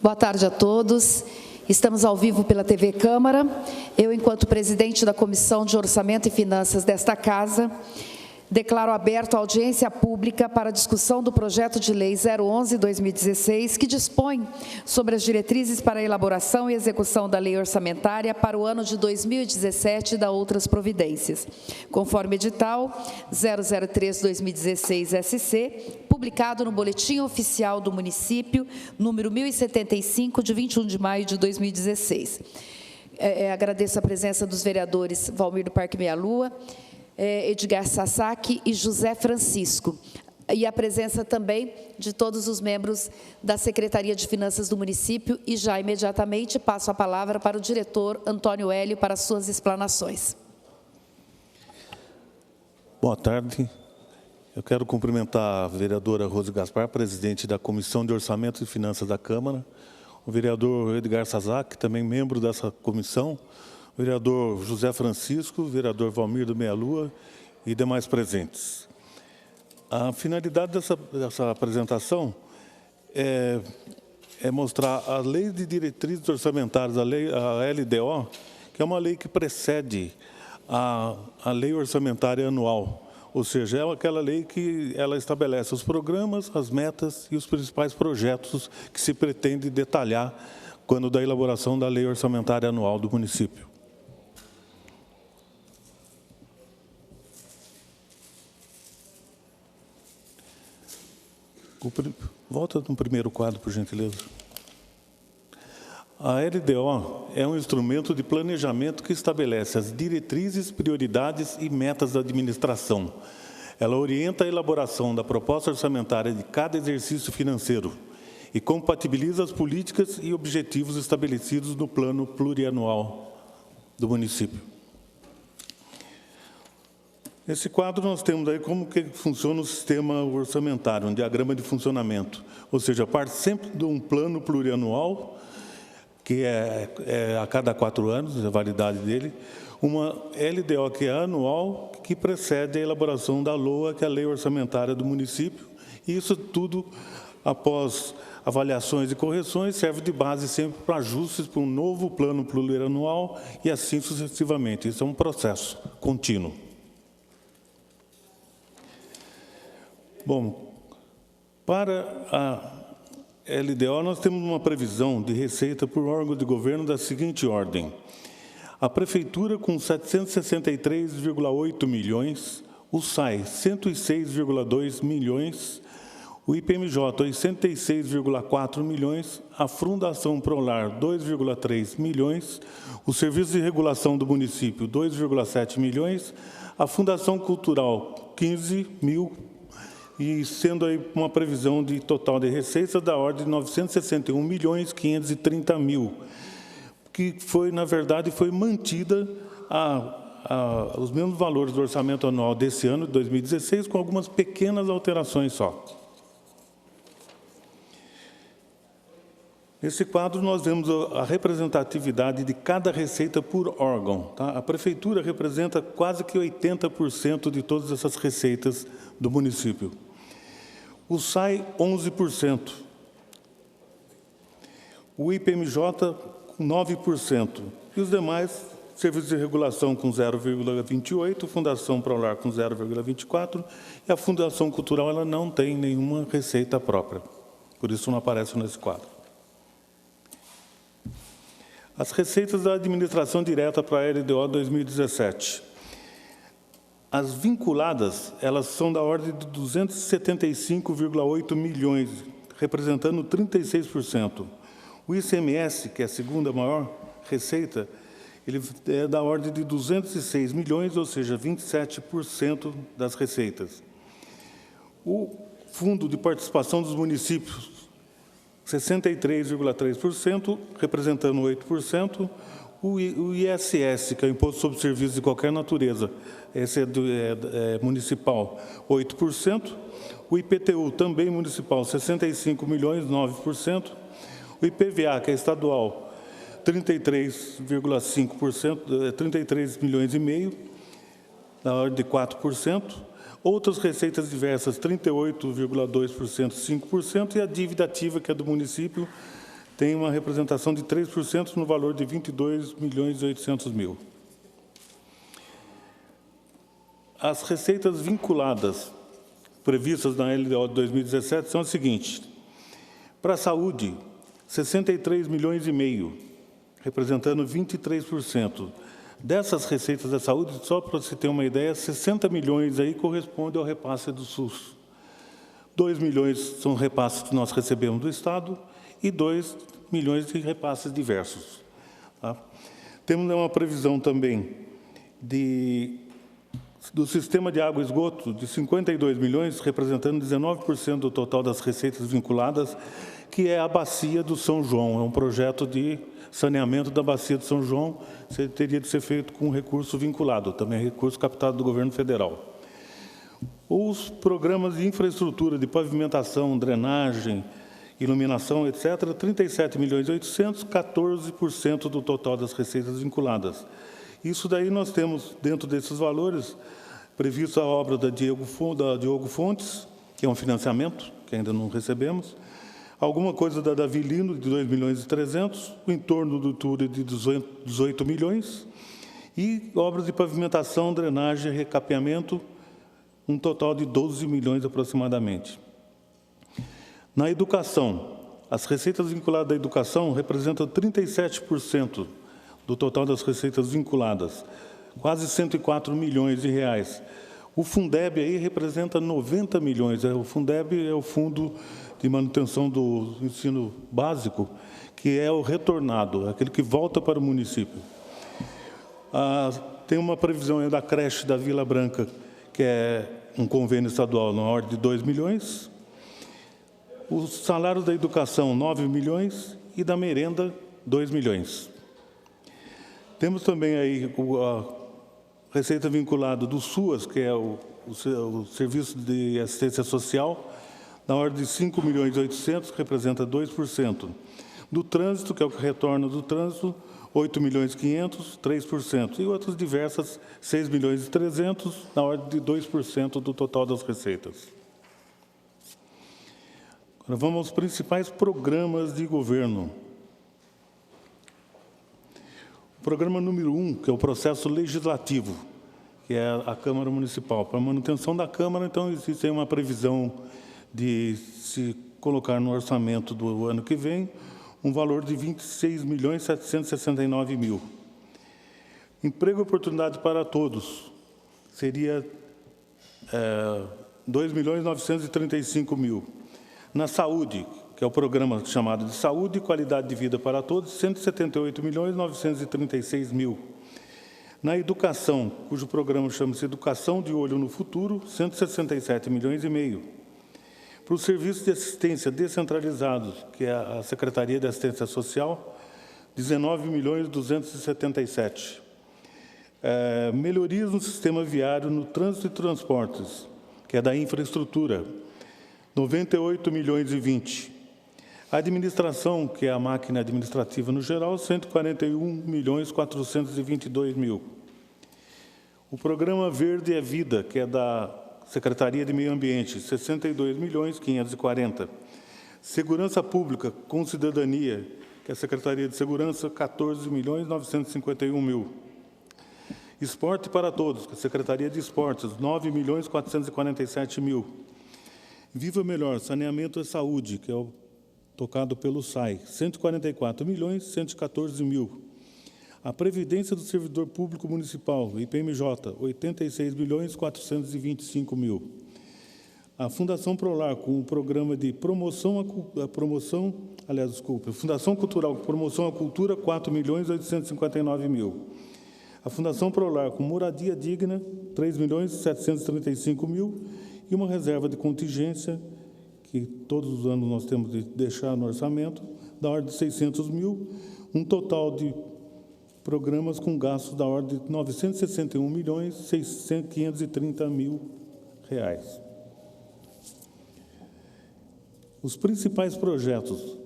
Boa tarde a todos. Estamos ao vivo pela TV Câmara. Eu, enquanto presidente da Comissão de Orçamento e Finanças desta Casa, declaro aberta a audiência pública para a discussão do projeto de lei 011/2016, que dispõe sobre as diretrizes para a elaboração e execução da lei orçamentária para o ano de 2017 e da outras providências, conforme edital 003/2016 SC, publicado no Boletim Oficial do Município, número 1075, de 21 de maio de 2016. Agradeço a presença dos vereadores Valmir do Parque Meia Lua, Edgar Sasaki e José Francisco, e a presença também de todos os membros da Secretaria de Finanças do município, e já imediatamente passo a palavra para o diretor Antônio Hélio para suas explanações. Boa tarde. Eu quero cumprimentar a vereadora Rose Gaspar, presidente da Comissão de Orçamento e Finanças da Câmara, o vereador Edgar Sasaki, também membro dessa comissão, o vereador José Francisco, o vereador Valmir do Meia Lua e demais presentes. A finalidade dessa apresentação é mostrar a Lei de Diretrizes Orçamentárias, a LDO, que é uma lei que precede a Lei Orçamentária Anual, ou seja, é aquela lei que ela estabelece os programas, as metas e os principais projetos que se pretende detalhar quando da elaboração da Lei Orçamentária Anual do município. Volta no primeiro quadro, por gentileza. A LDO é um instrumento de planejamento que estabelece as diretrizes, prioridades e metas da administração. Ela orienta a elaboração da proposta orçamentária de cada exercício financeiro e compatibiliza as políticas e objetivos estabelecidos no plano plurianual do município. Nesse quadro, nós temos aí como que funciona o sistema orçamentário, um diagrama de funcionamento. Ou seja, parte sempre de um plano plurianual, que é a cada 4 anos, a validade dele, uma LDO, que é anual, que precede a elaboração da LOA, que é a Lei Orçamentária do município. E isso tudo, após avaliações e correções, serve de base sempre para ajustes para um novo plano plurianual e assim sucessivamente. Isso é um processo contínuo. Bom, para a LDO, nós temos uma previsão de receita por órgão de governo da seguinte ordem. A Prefeitura com 763,8 milhões, o SAI 106,2 milhões, o IPMJ 86,4 milhões, a Fundação Prolar 2,3 milhões, o Serviço de Regulação do Município 2,7 milhões, a Fundação Cultural 15 mil, e sendo aí uma previsão de total de receitas da ordem de 961.530 mil, que foi, na verdade, foi mantida os mesmos valores do orçamento anual desse ano, de 2016, com algumas pequenas alterações só. Nesse quadro, nós vemos a representatividade de cada receita por órgão. Tá? A Prefeitura representa quase que 80% de todas essas receitas do município. O SAI, 11%. O IPMJ, 9%. E os demais, Serviços de Regulação com 0,28%, Fundação Prolar com 0,24%, e a Fundação Cultural ela não tem nenhuma receita própria. Por isso não aparece nesse quadro. As receitas da administração direta para a LDO 2017. As vinculadas, elas são da ordem de 275,8 milhões, representando 36%. O ICMS, que é a segunda maior receita, ele é da ordem de 206 milhões, ou seja, 27% das receitas. O Fundo de Participação dos Municípios, 63,3%, representando 8%. O ISS, que é o Imposto sobre Serviços de Qualquer Natureza, esse é municipal, 8%. O IPTU, também municipal, 65 milhões, 9%. O IPVA, que é estadual, 33,5%, 33 milhões e meio, na ordem de 4%. Outras receitas diversas, 38,2%, 5%, e a dívida ativa, que é do município, tem uma representação de 3% no valor de 22.800.000. As receitas vinculadas previstas na LDO de 2017 são as seguintes. Para a saúde, 63,5 milhões, representando 23%. Dessas receitas da saúde, só para você ter uma ideia, 60 milhões aí corresponde ao repasse do SUS. 2 milhões são repasses que nós recebemos do Estado e 2 milhões de repasses diversos. Tá? Temos uma previsão também do sistema de água e esgoto de 52 milhões, representando 19% do total das receitas vinculadas, que é a Bacia do São João. É um projeto de saneamento da Bacia do São João, teria de ser feito com recurso vinculado, também recurso captado do governo federal. Os programas de infraestrutura de pavimentação, drenagem, iluminação, etc., 37 milhões e 800, 14% do total das receitas vinculadas. Isso daí nós temos, dentro desses valores, previsto a obra da Diogo Fontes, que é um financiamento, que ainda não recebemos, alguma coisa da Davi Lino, de 2 milhões e 300, o entorno do Túlio de 18 milhões, e obras de pavimentação, drenagem e recapeamento, um total de 12 milhões aproximadamente. Na educação, as receitas vinculadas à educação representam 37% do total das receitas vinculadas, quase 104 milhões de reais. O Fundeb aí representa 90 milhões. O Fundeb é o Fundo de Manutenção do Ensino Básico, que é o retornado, aquele que volta para o município. Tem uma previsão da creche da Vila Branca, que é um convênio estadual na ordem de 2 milhões. Os salários da educação, 9 milhões, e da merenda, 2 milhões. Temos também aí a receita vinculada do SUAS, que é o Serviço de Assistência Social, na ordem de 5 milhões e 800, que representa 2%. Do trânsito, que é o que retorna do trânsito, 8 milhões e 500, 3%. E outras diversas, 6 milhões e 300, na ordem de 2% do total das receitas. Agora vamos aos principais programas de governo. O programa número 1, que é o processo legislativo, que é a Câmara Municipal. Para a manutenção da Câmara, então, existe uma previsão de se colocar no orçamento do ano que vem um valor de 26.769.000. Emprego e oportunidade para todos seria 2.935.000. Na saúde, que é o programa chamado de Saúde e Qualidade de Vida para Todos, 178.936.000. Na educação, cujo programa chama-se Educação de Olho no Futuro, 167,5 milhões. Para os serviços de assistência descentralizados, que é a Secretaria de Assistência Social, 19.277. Melhorias no sistema viário, no trânsito e transportes, que é da infraestrutura, 98,20 milhões. A administração, que é a máquina administrativa no geral, 141.422.000. O programa Verde é Vida, que é da Secretaria de Meio Ambiente, 62.540. Segurança Pública com Cidadania, que é a Secretaria de Segurança, 14.951.000. Esporte para Todos, que é a Secretaria de Esportes, 9.447.000. Viva Melhor, Saneamento e Saúde, que é o tocado pelo SAI, 144.114.000. A Previdência do Servidor Público Municipal, IPMJ, 86.425.000. A Fundação Prolar, com o programa de Fundação Cultural, Promoção à Cultura, 4.859.000. A Fundação Prolar, com Moradia Digna, 3.735.000. E uma reserva de contingência, que todos os anos nós temos de deixar no orçamento, da ordem de 600.000, um total de programas com gastos da ordem de 961.530.000 reais. Os principais projetos.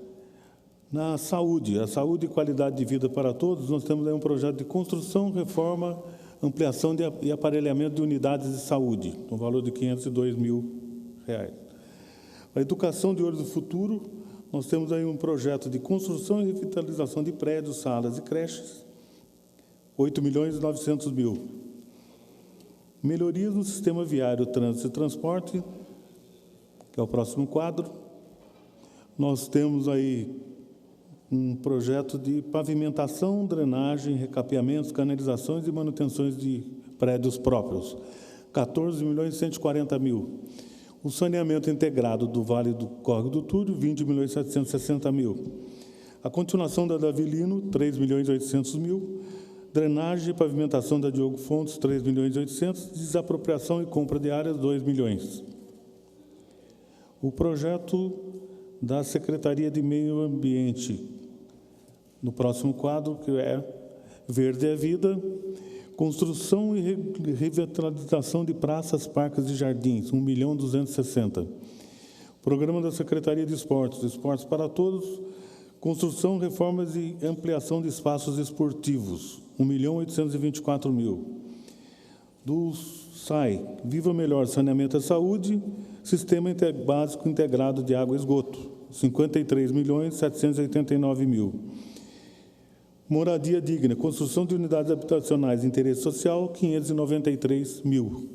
Na saúde, a saúde e qualidade de vida para todos, nós temos aí um projeto de construção, reforma, ampliação e aparelhamento de unidades de saúde, no valor de R$ 502.000. A educação de olho do futuro, nós temos aí um projeto de construção e revitalização de prédios, salas e creches, 8.900.000. Melhorias no sistema viário, trânsito e transporte, que é o próximo quadro. Nós temos aí um projeto de pavimentação, drenagem, recapeamentos, canalizações e manutenções de prédios próprios, 14.140.000. O saneamento integrado do Vale do Córrego do Túrio, 20.760.000. A continuação da Davilino, 3.800.000. Drenagem e pavimentação da Diogo Fontes, 3.800.000. Desapropriação e compra de áreas, 2 milhões. O projeto da Secretaria de Meio Ambiente, no próximo quadro, que é Verde é Vida, construção e revitalização de praças, parques e jardins, 1.260.000. Programa da Secretaria de Esportes, Esportes para Todos, construção, reformas e ampliação de espaços esportivos, 1.824.000. Do SAI, Viva Melhor, Saneamento e Saúde, Sistema Básico Integrado de Água e Esgoto, 53.789.000. Moradia digna, construção de unidades habitacionais de interesse social, 593.000.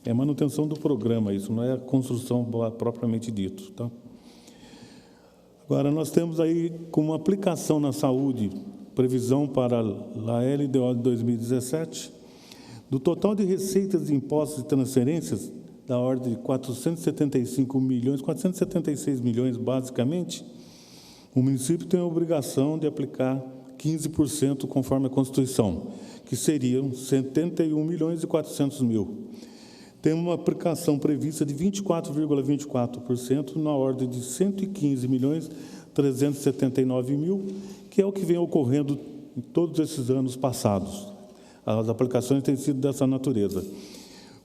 É manutenção do programa, isso não é a construção propriamente dito. Tá? Agora, nós temos aí como aplicação na saúde, previsão para a LDO de 2017, do total de receitas de impostos e transferências, da ordem de 476 milhões, basicamente, o município tem a obrigação de aplicar 15% conforme a Constituição, que seriam 71.400.000. Tem uma aplicação prevista de 24,24%, na ordem de 115.379.000, que é o que vem ocorrendo em todos esses anos passados. As aplicações têm sido dessa natureza.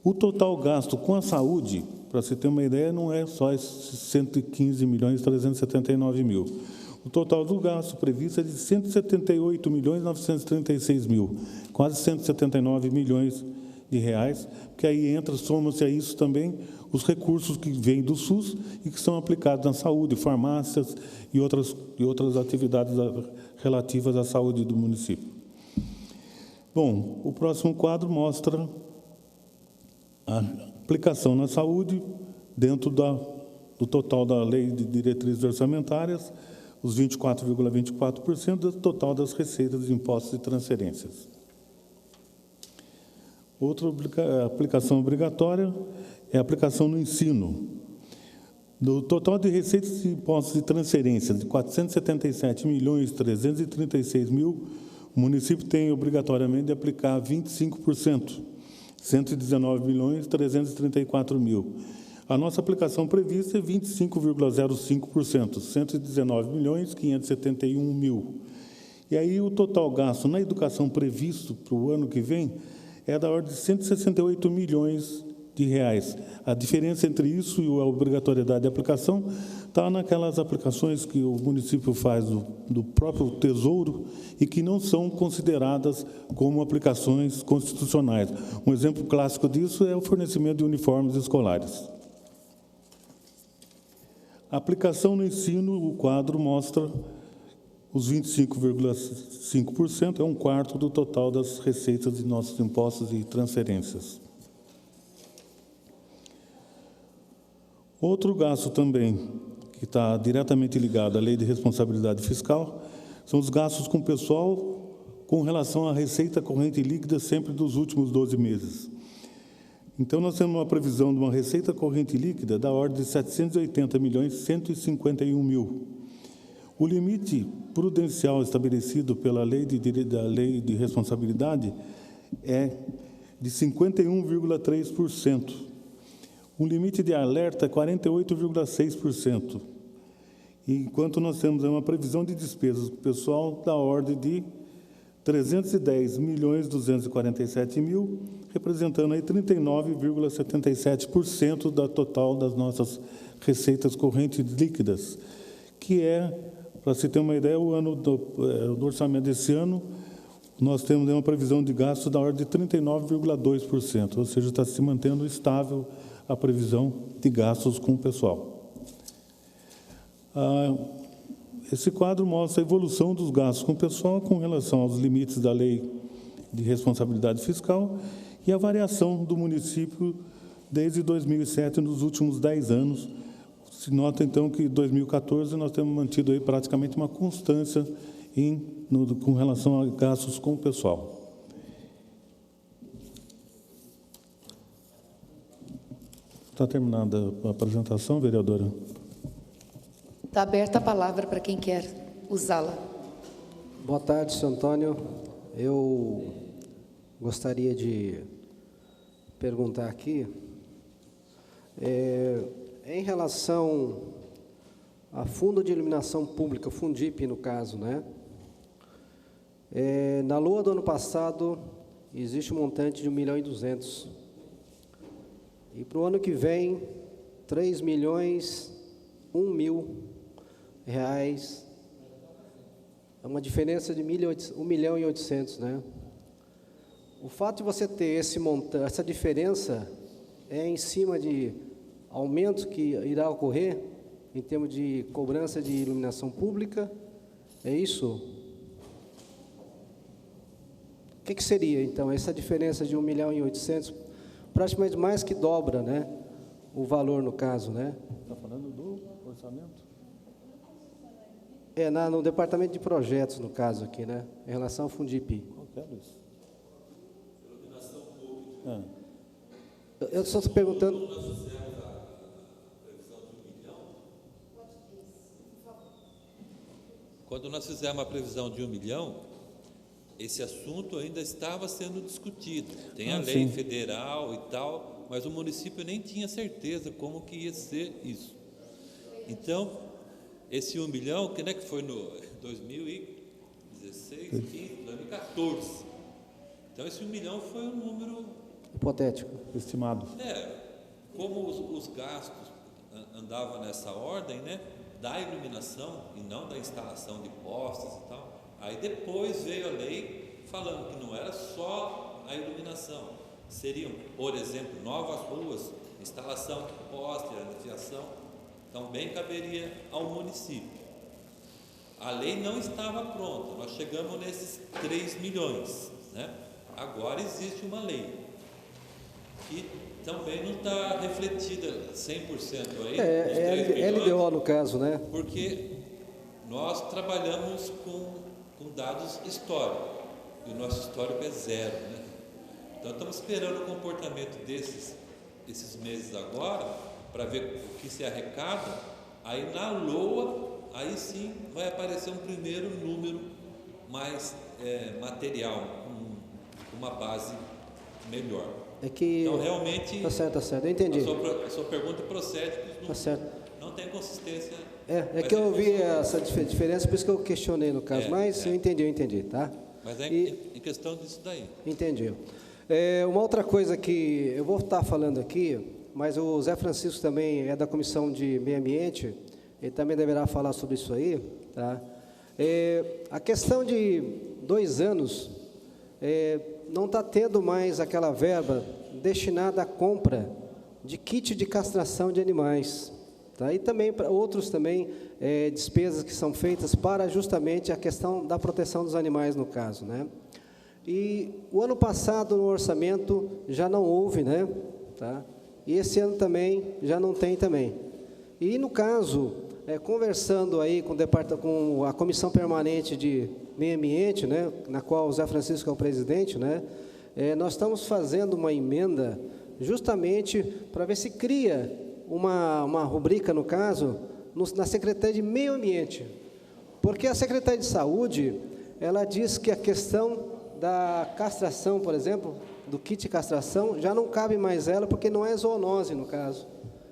O total gasto com a saúde, para você ter uma ideia, não é só esses 115.379.000. O total do gasto previsto é de 178.936.000, quase 179 milhões de reais, porque aí soma-se a isso também os recursos que vêm do SUS e que são aplicados na saúde, farmácias e outras atividades relativas à saúde do município. Bom, o próximo quadro mostra a aplicação na saúde dentro do total da Lei de Diretrizes Orçamentárias, os 24,24% do total das receitas de impostos e transferências. Outra aplicação obrigatória é a aplicação no ensino. Do total de receitas de impostos e transferências de 477.336.000, o município tem obrigatoriamente de aplicar 25%, 119.334.000. A nossa aplicação prevista é 25,05%, 119.571.000. E aí o total gasto na educação previsto para o ano que vem é da ordem de 168 milhões de reais. A diferença entre isso e a obrigatoriedade de aplicação está naquelas aplicações que o município faz do próprio Tesouro e que não são consideradas como aplicações constitucionais. Um exemplo clássico disso é o fornecimento de uniformes escolares. A aplicação no ensino, o quadro mostra os 25,5%, é um quarto do total das receitas de nossos impostos e transferências. Outro gasto também, que está diretamente ligado à Lei de Responsabilidade Fiscal, são os gastos com o pessoal com relação à receita corrente líquida sempre dos últimos 12 meses. Então, nós temos uma previsão de uma receita corrente líquida da ordem de 780.151.000. O limite prudencial estabelecido pela Lei de Responsabilidade é de 51,3%. O limite de alerta é 48,6%. Enquanto nós temos uma previsão de despesas pessoal da ordem de 310.247.000, representando aí 39,77% da total das nossas receitas correntes líquidas, que é, para se ter uma ideia, o ano do orçamento desse ano, nós temos uma previsão de gasto da ordem de 39,2%, ou seja, está se mantendo estável a previsão de gastos com o pessoal. Esse quadro mostra a evolução dos gastos com o pessoal com relação aos limites da Lei de Responsabilidade Fiscal e a variação do município desde 2007, nos últimos 10 anos. Se nota, então, que em 2014 nós temos mantido aí praticamente uma constância com relação a gastos com o pessoal. Está terminada a apresentação, vereadora? Está aberta a palavra para quem quer usá-la. Boa tarde, senhor Antônio. Eu gostaria de perguntar aqui, em relação a Fundo de Iluminação Pública, Fundip no caso, né? Na LOA do ano passado, existe um montante de 1.200.000. E para o ano que vem, 3.001.000 reais. É uma diferença de 1.800.000, né? O fato de você ter esse montante, essa diferença é em cima de aumento que irá ocorrer em termos de cobrança de iluminação pública, é isso? O que seria, então, essa diferença de 1.800.000, praticamente mais que dobra, né, o valor no caso, né? Está falando do orçamento? No departamento de projetos, no caso aqui, né, em relação ao Fundip. Qual que é isso? Iluminação pública. Eu só estou perguntando... Nós fizemos a previsão de 1 milhão. Quando nós fizemos a previsão de 1 milhão, esse assunto ainda estava sendo discutido. Tem a lei federal e tal, mas o município nem tinha certeza como que ia ser isso. Então, esse 1 milhão, que é que foi no 2016, 15, 2014. Então, esse 1 milhão foi um número... hipotético. Estimado. Como os gastos andavam nessa ordem, né, da iluminação e não da instalação de postes e tal, aí depois veio a lei falando que não era só a iluminação, seriam, por exemplo, novas ruas, instalação de poste, radiação, também caberia ao município. A lei não estava pronta, nós chegamos nesses 3 milhões, né? Agora existe uma lei que também não está refletida 100% aí, LDO no caso, né? Porque nós trabalhamos com dados históricos, e o nosso histórico é 0, né? Então estamos esperando o comportamento esses meses agora, para ver o que se arrecada, aí na LOA, aí sim vai aparecer um primeiro número mais material, uma base melhor. Então, realmente... Tá certo, eu entendi. A sua pergunta procede, Tá certo. não tem consistência. É que eu vi essa diferença, por isso que eu questionei no caso, mas eu entendi, tá? Mas é em questão disso daí. Entendi. Uma outra coisa que eu vou estar falando aqui, mas o Zé Francisco também é da Comissão de Meio Ambiente, ele também deverá falar sobre isso aí, tá? A questão de 2 anos, não está tendo mais aquela verba destinada à compra de kit de castração de animais, tá? E também para outros também despesas que são feitas para justamente a questão da proteção dos animais no caso, né? E o ano passado no orçamento já não houve, né? Tá? E esse ano também já não tem também. E no caso, conversando aí com a Comissão Permanente de Meio Ambiente, né, na qual o Zé Francisco é o presidente, né, nós estamos fazendo uma emenda justamente para ver se cria uma rubrica, no caso, na Secretaria de Meio Ambiente. Porque a Secretaria de Saúde, ela diz que a questão da castração, por exemplo, do kit de castração, já não cabe mais ela, porque não é zoonose, no caso.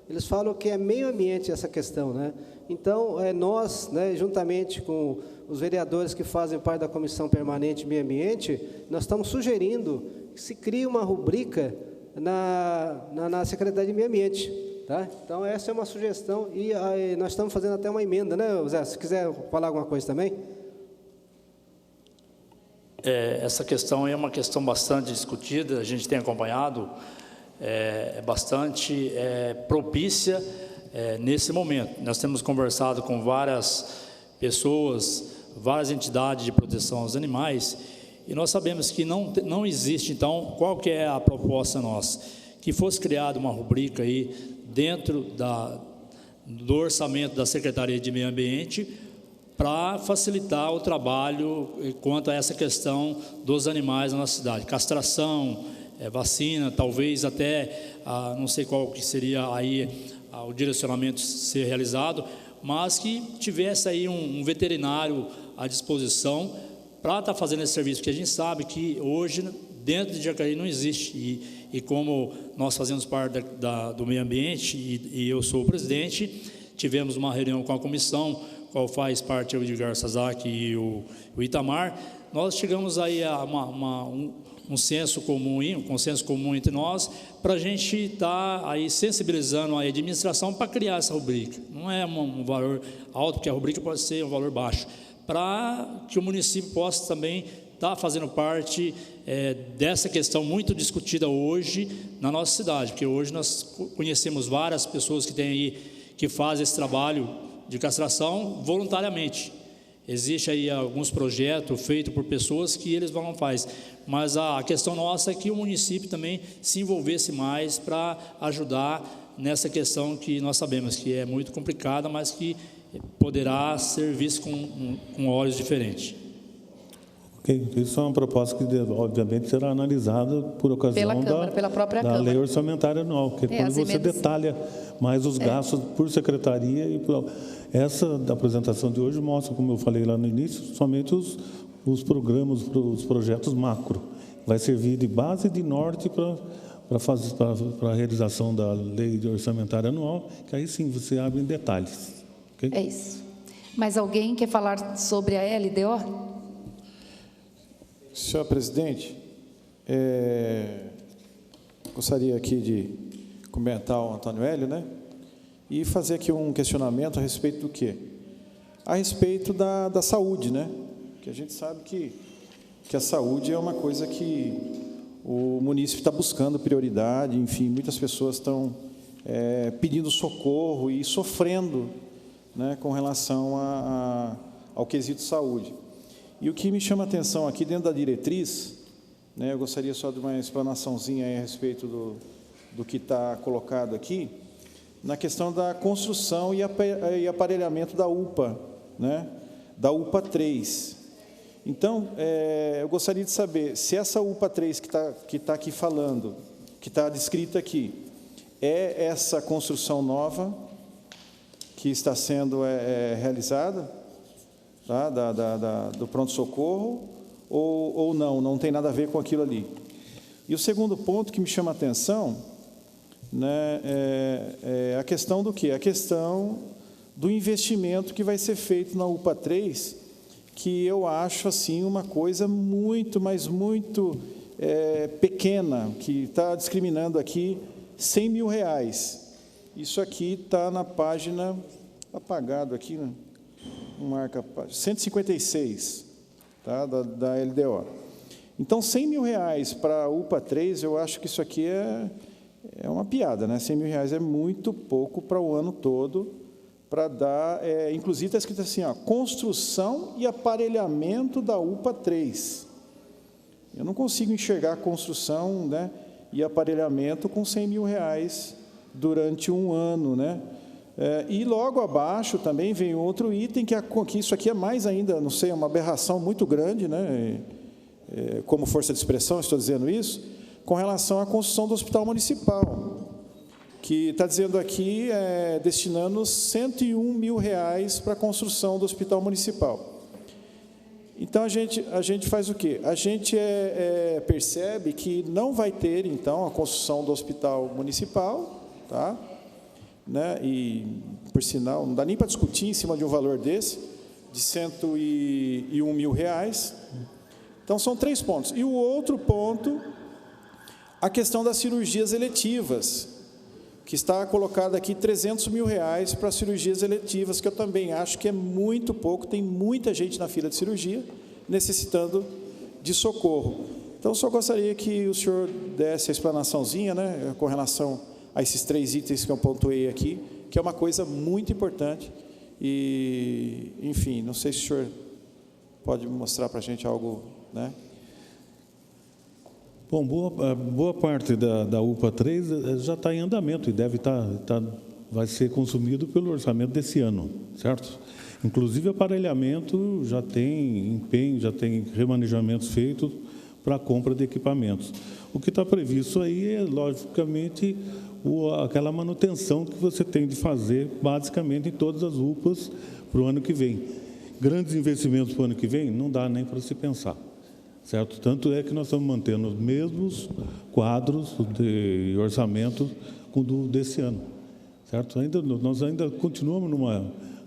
Eles falam que é meio ambiente essa questão, né? Então, nós, né, juntamente com os vereadores que fazem parte da Comissão Permanente de Meio Ambiente, nós estamos sugerindo que se crie uma rubrica na Secretaria de Meio Ambiente, tá? Então, essa é uma sugestão e nós estamos fazendo até uma emenda, né, Zé? Se quiser falar alguma coisa também. Essa questão é uma questão bastante discutida, a gente tem acompanhado, bastante propícia nesse momento. Nós temos conversado com várias pessoas, várias entidades de proteção aos animais, e nós sabemos que não existe. Então, qual que é a proposta nossa? Que fosse criada uma rubrica aí dentro do orçamento da Secretaria de Meio Ambiente para facilitar o trabalho quanto a essa questão dos animais na nossa cidade. Castração, vacina, talvez até, não sei qual que seria aí o direcionamento ser realizado, mas que tivesse aí um veterinário à disposição para estar fazendo esse serviço, porque a gente sabe que hoje dentro de Jacareí não existe, e como nós fazemos parte do meio ambiente, e eu sou o presidente, tivemos uma reunião com a comissão, qual faz parte o Edgar Sazak e o Itamar, nós chegamos aí a um consenso comum entre nós, para a gente estar aí sensibilizando a administração para criar essa rubrica. Não é um valor alto, porque a rubrica pode ser um valor baixo, para que o município possa também estar fazendo parte dessa questão muito discutida hoje na nossa cidade, porque hoje nós conhecemos várias pessoas que fazem esse trabalho de castração voluntariamente. Existe aí alguns projetos feitos por pessoas que eles vão faz, mas a questão nossa é que o município também se envolvesse mais para ajudar nessa questão que nós sabemos que é muito complicada, mas que poderá ser visto com olhos diferentes. Ok, isso é uma proposta que, obviamente, será analisada por ocasião pela Câmara, pela própria Câmara. Lei Orçamentária Anual, que quando você detalha mais os gastos por secretaria e essa da apresentação de hoje mostra, como eu falei lá no início, somente os programas, os projetos macro. Vai servir de base de norte para a realização da Lei Orçamentária Anual, que aí sim você abre em detalhes. Okay? É isso. Mais alguém quer falar sobre a LDO? Senhor presidente, gostaria aqui de comentar o Antônio Hélio, né? E fazer aqui um questionamento a respeito do quê? A respeito da saúde, né? Que a gente sabe que a saúde é uma coisa que o município está buscando prioridade, enfim, muitas pessoas estão pedindo socorro e sofrendo, né, com relação ao quesito saúde. E o que me chama a atenção aqui dentro da diretriz, né, eu gostaria só de uma explanaçãozinha aí a respeito do que está colocado aqui, na questão da construção e aparelhamento da UPA, né, da UPA 3. Então, eu gostaria de saber se essa UPA 3 que está aqui falando, que está descrita aqui, é essa construção nova que está sendo realizada, tá, do pronto-socorro, ou não tem nada a ver com aquilo ali. E o segundo ponto que me chama a atenção, né, é a questão do quê? A questão do investimento que vai ser feito na UPA 3, que eu acho assim uma coisa muito, mas muito pequena, que está discriminando aqui R$100 mil. Isso aqui está na página, apagado aqui, né? Marca 156, tá, da LDO. Então, R$100 mil para a UPA 3, eu acho que isso aqui é uma piada, né? R$100 mil é muito pouco para o ano todo, para dar, inclusive está escrito assim, ó, construção e aparelhamento da UPA 3. Eu não consigo enxergar construção, né, e aparelhamento com R$100 mil durante um ano, né? E logo abaixo também vem outro item, que isso aqui é mais ainda, não sei, é uma aberração muito grande, né? Como força de expressão, estou dizendo isso, com relação à construção do hospital municipal, que está dizendo aqui, destinando R$101 mil para a construção do hospital municipal. Então, a gente faz o quê? A gente percebe que não vai ter, então, a construção do hospital municipal, tá? Né? E, por sinal, não dá nem para discutir em cima de um valor desse, de R$101 mil. Então, são 3 pontos. E o outro ponto, a questão das cirurgias eletivas, que está colocado aqui R$300 mil para cirurgias eletivas, que eu também acho que é muito pouco, tem muita gente na fila de cirurgia necessitando de socorro. Então, só gostaria que o senhor desse a explanaçãozinha, né, com relação a esses 3 itens que eu pontuei aqui, que é uma coisa muito importante E, enfim, não sei se o senhor pode mostrar para a gente algo, né? Bom, boa parte da UPA 3 já está em andamento e vai ser consumido pelo orçamento desse ano, certo? Inclusive, aparelhamento já tem empenho, já tem remanejamentos feitos para a compra de equipamentos. O que está previsto aí é, logicamente, aquela manutenção que você tem de fazer, basicamente, em todas as UPAs para o ano que vem. Grandes investimentos para o ano que vem, não dá nem para se pensar, certo? Tanto é que nós estamos mantendo os mesmos quadros de orçamento desse ano, certo? Nós ainda continuamos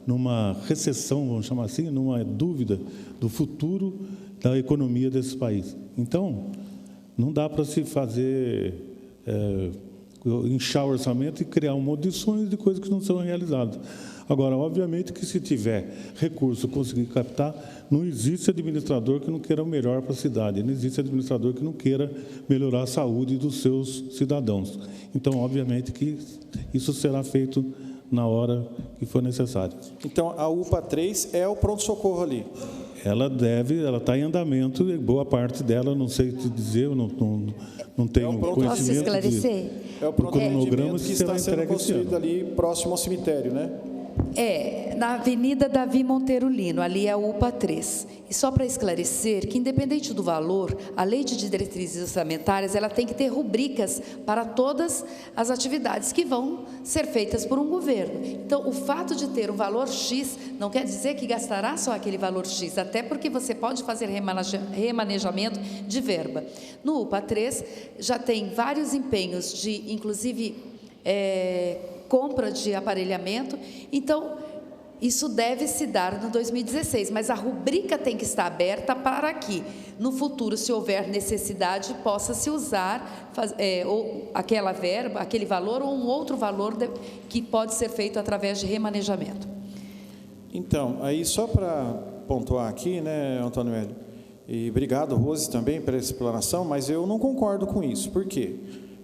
numa recessão, vamos chamar assim, numa dúvida do futuro da economia desse país. Então, não dá para se fazer, inchar o orçamento e criar um monte de sonhos de coisas que não são realizadas. Agora, obviamente que se tiver recurso, conseguir captar, não existe administrador que não queira o melhor para a cidade, não existe administrador que não queira melhorar a saúde dos seus cidadãos. Então, obviamente que isso será feito na hora que for necessário. Então, a UPA 3 é o pronto-socorro ali? Ela está em andamento, e boa parte dela, não sei te dizer, eu não tenho conhecimento. Posso esclarecer? É o pronto-atendimento que será está sendo entregue esse construído ano. ali próximo ao cemitério, né? Na Avenida Davi Monteiro Lino, ali é a UPA 3. E só para esclarecer que, independente do valor, a Lei de Diretrizes Orçamentárias, ela tem que ter rubricas para todas as atividades que vão ser feitas por um governo. Então, o fato de ter um valor X não quer dizer que gastará só aquele valor X, até porque você pode fazer remanejamento de verba. No UPA 3, já tem vários empenhos de, inclusive, compra de aparelhamento, então isso deve se dar no 2016, mas a rubrica tem que estar aberta para que, no futuro, se houver necessidade, possa se usar ou aquela verba, aquele valor ou um outro valor que pode ser feito através de remanejamento. Então, aí só para pontuar aqui, né, Antônio Hélio, e obrigado, Rose, também, pela explanação, mas eu não concordo com isso. Por quê?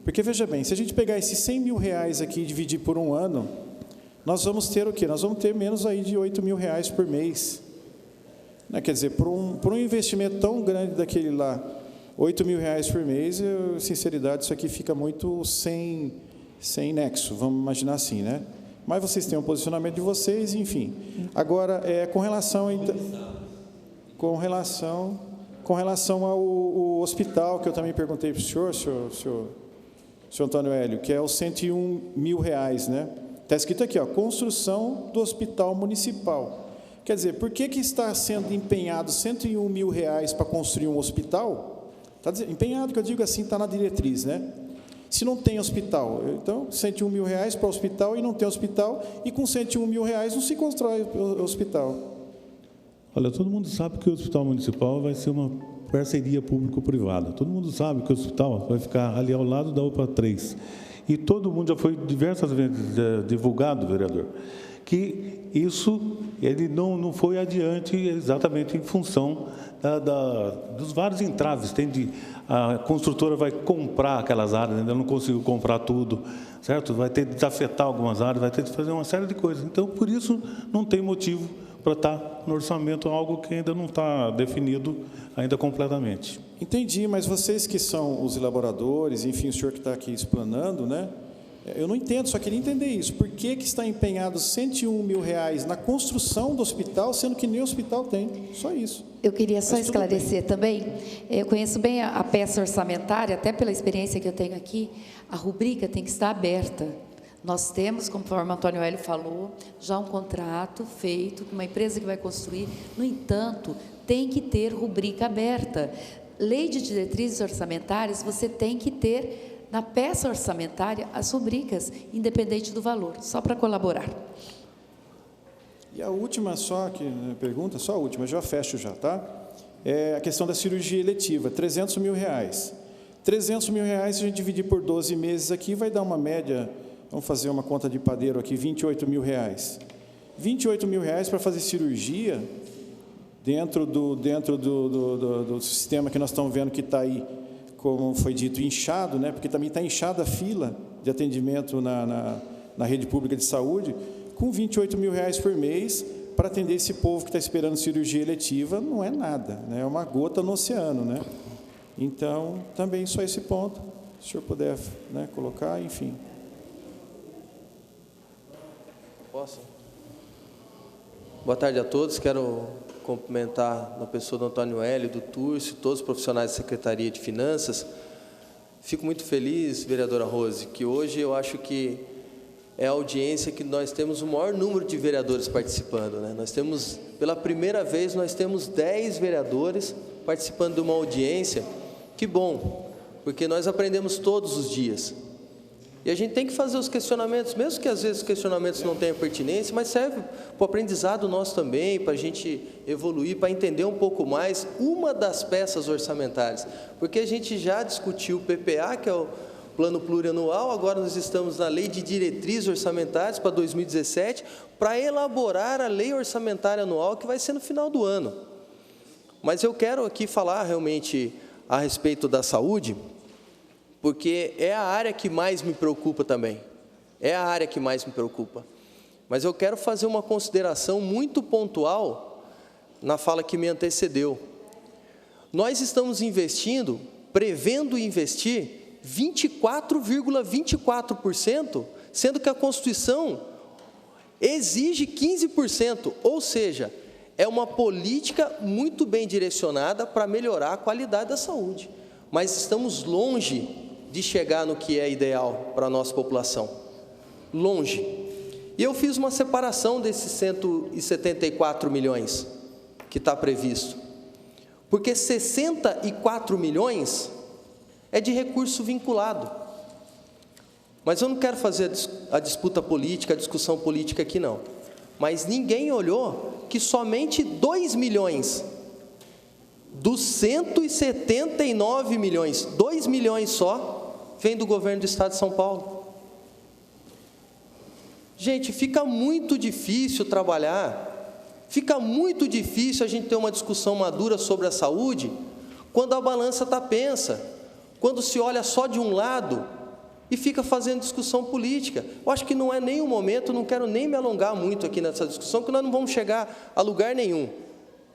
Porque, veja bem, se a gente pegar esses 100 mil reais aqui e dividir por um ano, nós vamos ter o quê? Nós vamos ter menos aí de 8 mil reais por mês. Né? Quer dizer, por um investimento tão grande daquele lá, 8 mil reais por mês, sinceridade, isso aqui fica muito sem nexo, vamos imaginar assim, né? Mas vocês têm um posicionamento de vocês, enfim. Agora, com relação ao hospital, que eu também perguntei para o senhor Antônio Hélio, que é os 101 mil reais, né? Está escrito aqui, ó, construção do hospital municipal. Quer dizer, por que está sendo empenhado 101 mil reais para construir um hospital? Está empenhado, que eu digo assim, está na diretriz, né? Se não tem hospital, então 101 mil reais para o hospital e não tem hospital, e com 101 mil reais não se constrói o hospital. Olha, todo mundo sabe que o hospital municipal vai ser uma parceria público-privada. Todo mundo sabe que o hospital vai ficar ali ao lado da UPA 3. E todo mundo já foi diversas vezes divulgado, vereador, que isso ele não foi adiante exatamente em função dos vários entraves. A construtora vai comprar aquelas áreas, ainda não conseguiu comprar tudo, certo? Vai ter de desafetar algumas áreas, vai ter de fazer uma série de coisas. Então, por isso, não tem motivo para estar no orçamento algo que ainda não está definido ainda completamente. Entendi, mas vocês que são os elaboradores, enfim, o senhor que está aqui explanando, né? Eu não entendo, só queria entender isso. Por que está empenhado 101 mil reais na construção do hospital, sendo que nem hospital tem? Só isso. Eu queria só esclarecer também, eu conheço bem a peça orçamentária, até pela experiência que eu tenho aqui, a rubrica tem que estar aberta. Nós temos, conforme o Antônio Hélio falou, já um contrato feito com uma empresa que vai construir. No entanto, tem que ter rubrica aberta. Lei de diretrizes orçamentárias, você tem que ter na peça orçamentária as rubricas, independente do valor, só para colaborar. E a última pergunta, só a última, já fecho já, tá? É a questão da cirurgia eletiva, 300 mil reais. 300 mil reais, se a gente dividir por 12 meses aqui, vai dar uma média. Vamos fazer uma conta de padeiro aqui, 28 mil reais. 28 mil reais para fazer cirurgia dentro do sistema que nós estamos vendo que está aí, como foi dito, inchado, né? Porque também está inchada a fila de atendimento na rede pública de saúde. com R$28 mil por mês, para atender esse povo que está esperando cirurgia eletiva, não é nada, né? É uma gota no oceano, né? Então, também só esse ponto, se o senhor puder, né, colocar, enfim. Posso? Boa tarde a todos, quero cumprimentar na pessoa do Antônio Hélio, do Túrcio, todos os profissionais da Secretaria de Finanças. Fico muito feliz, vereadora Rose, que hoje eu acho que é a audiência que nós temos o maior número de vereadores participando, né? Nós temos, pela primeira vez, nós temos 10 vereadores participando de uma audiência. Que bom, porque nós aprendemos todos os dias. E a gente tem que fazer os questionamentos, mesmo que às vezes os questionamentos não tenham pertinência, mas serve para o aprendizado nosso também, para a gente evoluir, para entender um pouco mais uma das peças orçamentárias. Porque a gente já discutiu o PPA, que é o Plano Plurianual, agora nós estamos na Lei de Diretrizes Orçamentárias para 2017, para elaborar a Lei Orçamentária Anual, que vai ser no final do ano. Mas eu quero aqui falar realmente a respeito da saúde, porque é a área que mais me preocupa também. É a área que mais me preocupa. Mas eu quero fazer uma consideração muito pontual na fala que me antecedeu. Nós estamos investindo, prevendo investir 24,24%, sendo que a Constituição exige 15%, ou seja, é uma política muito bem direcionada para melhorar a qualidade da saúde. Mas estamos longe de chegar no que é ideal para a nossa população. Longe. E eu fiz uma separação desses 174 milhões que está previsto. Porque 64 milhões é de recurso vinculado. Mas eu não quero fazer a disputa política, a discussão política aqui não. Mas ninguém olhou que somente 2 milhões dos 179 milhões, 2 milhões só, vem do governo do Estado de São Paulo. Gente, fica muito difícil trabalhar, fica muito difícil a gente ter uma discussão madura sobre a saúde, quando a balança está pensa, quando se olha só de um lado e fica fazendo discussão política. Eu acho que não é nem o momento, não quero nem me alongar muito aqui nessa discussão, porque nós não vamos chegar a lugar nenhum.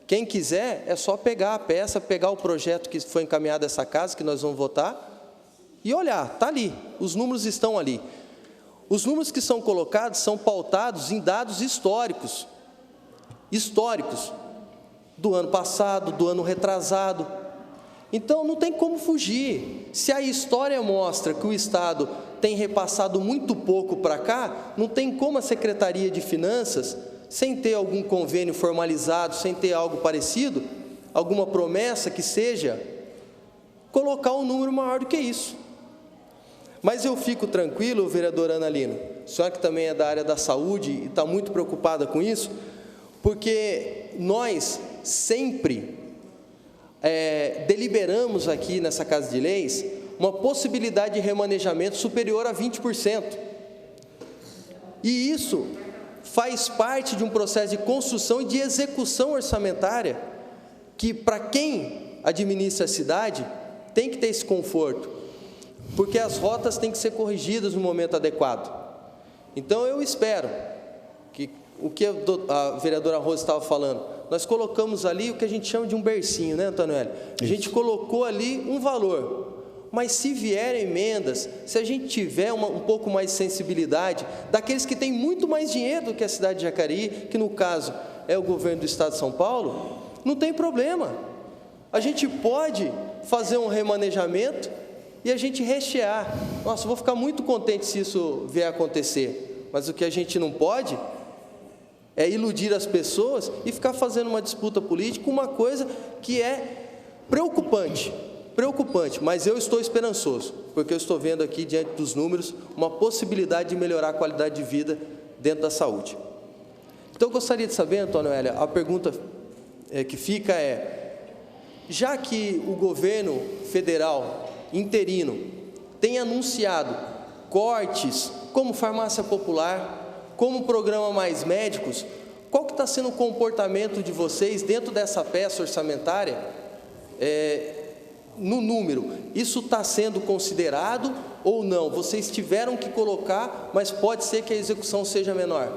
Quem quiser, é só pegar a peça, pegar o projeto que foi encaminhado a essa casa, que nós vamos votar, e olhar, está ali, os números estão ali. Os números que são colocados são pautados em dados históricos, do ano passado, do ano retrasado. Então, não tem como fugir. Se a história mostra que o Estado tem repassado muito pouco para cá, não tem como a Secretaria de Finanças, sem ter algum convênio formalizado, sem ter algo parecido, alguma promessa que seja, colocar um número maior do que isso. Mas eu fico tranquilo, vereadora Ana Lina, a senhora que também é da área da saúde e está muito preocupada com isso, porque nós sempre deliberamos aqui nessa Casa de Leis uma possibilidade de remanejamento superior a 20%. E isso faz parte de um processo de construção e de execução orçamentária que, para quem administra a cidade, tem que ter esse conforto, porque as rotas têm que ser corrigidas no momento adequado. Então, eu espero que o que a vereadora Rosa estava falando, nós colocamos ali o que a gente chama de um bercinho, né, Antônio Hélio? A gente colocou ali um valor, mas se vierem emendas, se a gente tiver um pouco mais de sensibilidade, daqueles que têm muito mais dinheiro do que a cidade de Jacareí, que no caso é o governo do Estado de São Paulo, não tem problema. A gente pode fazer um remanejamento e a gente rechear. Nossa, eu vou ficar muito contente se isso vier a acontecer, mas o que a gente não pode é iludir as pessoas e ficar fazendo uma disputa política, uma coisa que é preocupante, mas eu estou esperançoso, porque eu estou vendo aqui, diante dos números, uma possibilidade de melhorar a qualidade de vida dentro da saúde. Então, eu gostaria de saber, Antônio Hélio, a pergunta que fica é, já que o governo federal interino tem anunciado cortes, como farmácia popular, como programa Mais Médicos, qual que está sendo o comportamento de vocês dentro dessa peça orçamentária, no número? Isso está sendo considerado ou não? Vocês tiveram que colocar, mas pode ser que a execução seja menor.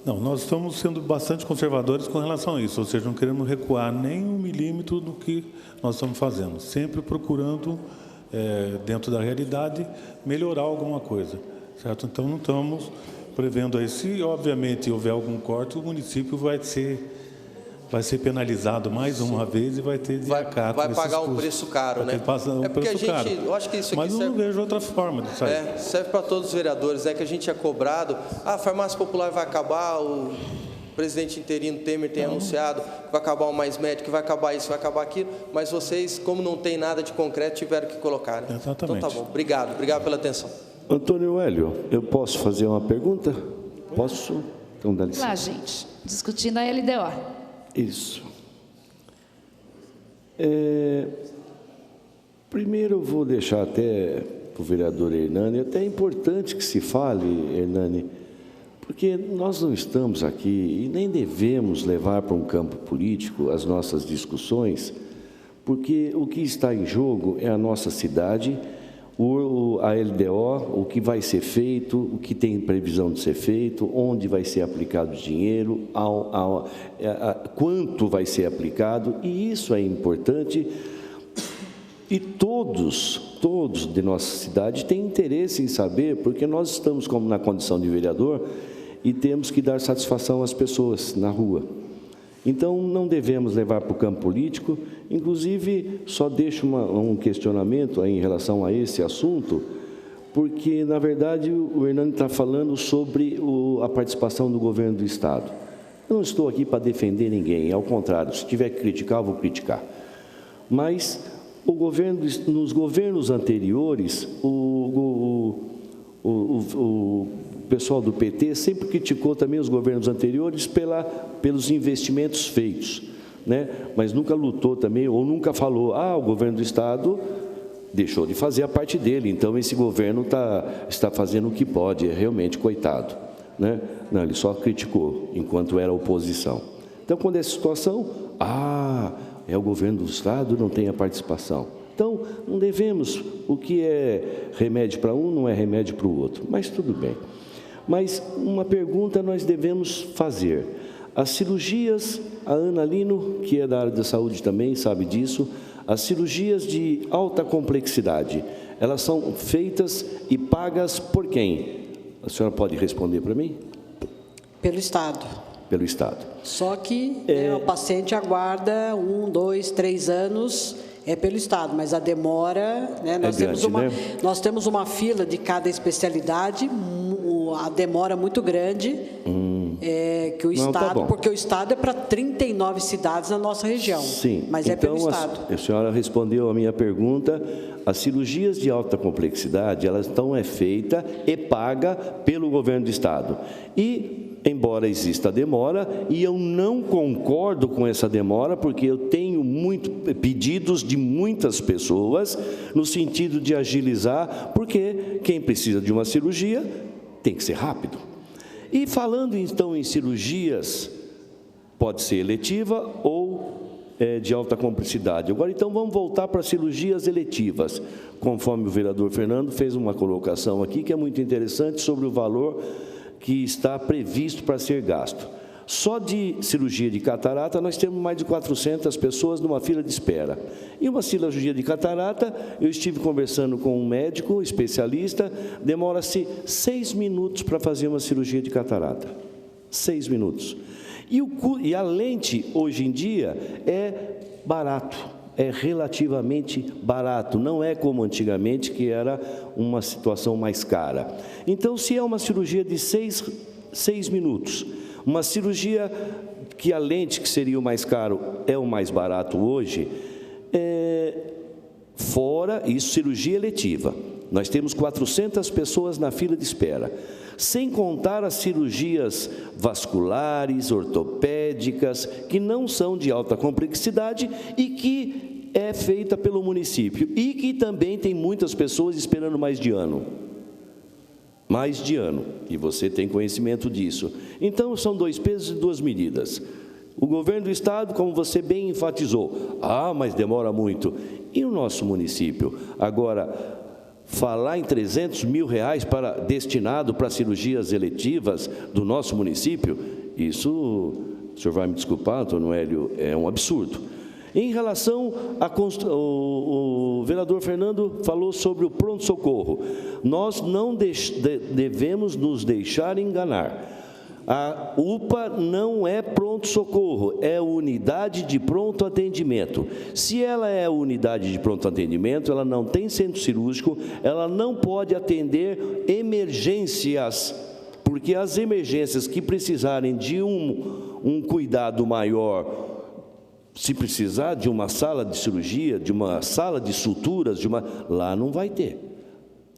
Não, nós estamos sendo bastante conservadores com relação a isso, ou seja, não queremos recuar nem 1 milímetro do que nós estamos fazendo, sempre procurando, dentro da realidade, melhorar alguma coisa, certo? Então, não estamos prevendo aí, se obviamente houver algum corte, o município vai ser penalizado mais uma vez e vai ter de arcar com esses pagar um custos. preço caro, né? É porque a gente, eu acho que isso aqui mas eu não vejo outra forma de sair. serve para todos os vereadores, que a gente é cobrado, a farmácia popular vai acabar, o presidente interino Temer tem anunciado que vai acabar o Mais Médico, que vai acabar isso, vai acabar aquilo, mas vocês, como não tem nada de concreto, tiveram que colocar, né? Exatamente. Então tá bom, obrigado pela atenção. Antônio Hélio, eu posso fazer uma pergunta? Posso? Então dá licença. Lá, gente, discutindo a LDO. Isso. Primeiro eu vou deixar até para o vereador Hernani, até é importante que se fale, Hernani, porque nós não estamos aqui e nem devemos levar para um campo político as nossas discussões, porque o que está em jogo é a nossa cidade, a LDO, o que vai ser feito, o que tem previsão de ser feito, onde vai ser aplicado o dinheiro, quanto vai ser aplicado, e isso é importante. E todos de nossa cidade têm interesse em saber, porque nós estamos como na condição de vereador e temos que dar satisfação às pessoas na rua. Então, não devemos levar para o campo político. Inclusive, só deixo um questionamento aí em relação a esse assunto, porque, na verdade, o Hernani está falando sobre a participação do governo do Estado. Eu não estou aqui para defender ninguém, ao contrário, se tiver que criticar, eu vou criticar. Mas nos governos anteriores, o pessoal do PT sempre criticou também os governos anteriores pelos investimentos feitos, né? Mas nunca lutou também, ou nunca falou, o governo do Estado deixou de fazer a parte dele, então esse governo está fazendo o que pode, realmente coitado, né? Não, ele só criticou enquanto era oposição. Então, quando é essa situação, é o governo do Estado, não tem a participação. Então, não devemos, o que é remédio para um não é remédio para o outro, mas tudo bem. Mas uma pergunta nós devemos fazer. As cirurgias, a Ana Lino, que é da área da saúde também, sabe disso, as cirurgias de alta complexidade, elas são feitas e pagas por quem? A senhora pode responder para mim? Pelo Estado. Pelo Estado. Só que o paciente aguarda 1, 2, 3 anos, pelo Estado, mas a demora, né, nós temos uma fila de cada especialidade, a demora muito grande, que o Estado, porque o Estado é para 39 cidades na nossa região, sim, mas então, pelo Estado. A senhora respondeu a minha pergunta. As cirurgias de alta complexidade, elas estão feitas e paga pelo governo do Estado. E, embora exista demora, e eu não concordo com essa demora, porque eu tenho pedidos de muitas pessoas, no sentido de agilizar, porque quem precisa de uma cirurgia tem que ser rápido. E falando então em cirurgias, pode ser eletiva ou de alta complexidade. Agora, então, vamos voltar para cirurgias eletivas, conforme o vereador Fernando fez uma colocação aqui, que é muito interessante, sobre o valor que está previsto para ser gasto. Só de cirurgia de catarata, nós temos mais de 400 pessoas numa fila de espera. E uma cirurgia de catarata, eu estive conversando com um médico especialista, demora-se 6 minutos para fazer uma cirurgia de catarata. 6 minutos. E a lente, hoje em dia, é barato, é relativamente barato, não é como antigamente, que era uma situação mais cara. Então, se é uma cirurgia de 6 minutos, uma cirurgia que a lente, que seria o mais caro, é o mais barato hoje, fora isso, cirurgia eletiva. Nós temos 400 pessoas na fila de espera, sem contar as cirurgias vasculares, ortopédicas, que não são de alta complexidade e que é feita pelo município, e que também tem muitas pessoas esperando mais de ano. Mais de ano, e você tem conhecimento disso. Então, são 2 pesos e 2 medidas. O governo do Estado, como você bem enfatizou, mas demora muito. E o nosso município? Agora, falar em 300 mil reais destinado para cirurgias eletivas do nosso município, isso, o senhor vai me desculpar, Antônio Hélio, é um absurdo. Em relação o vereador Fernando falou sobre o pronto-socorro. Nós não devemos nos deixar enganar. A UPA não é pronto-socorro, é unidade de pronto atendimento. Se ela é unidade de pronto atendimento, ela não tem centro cirúrgico, ela não pode atender emergências, porque as emergências que precisarem de um cuidado maior, se precisar de uma sala de cirurgia, de uma sala de suturas, lá não vai ter.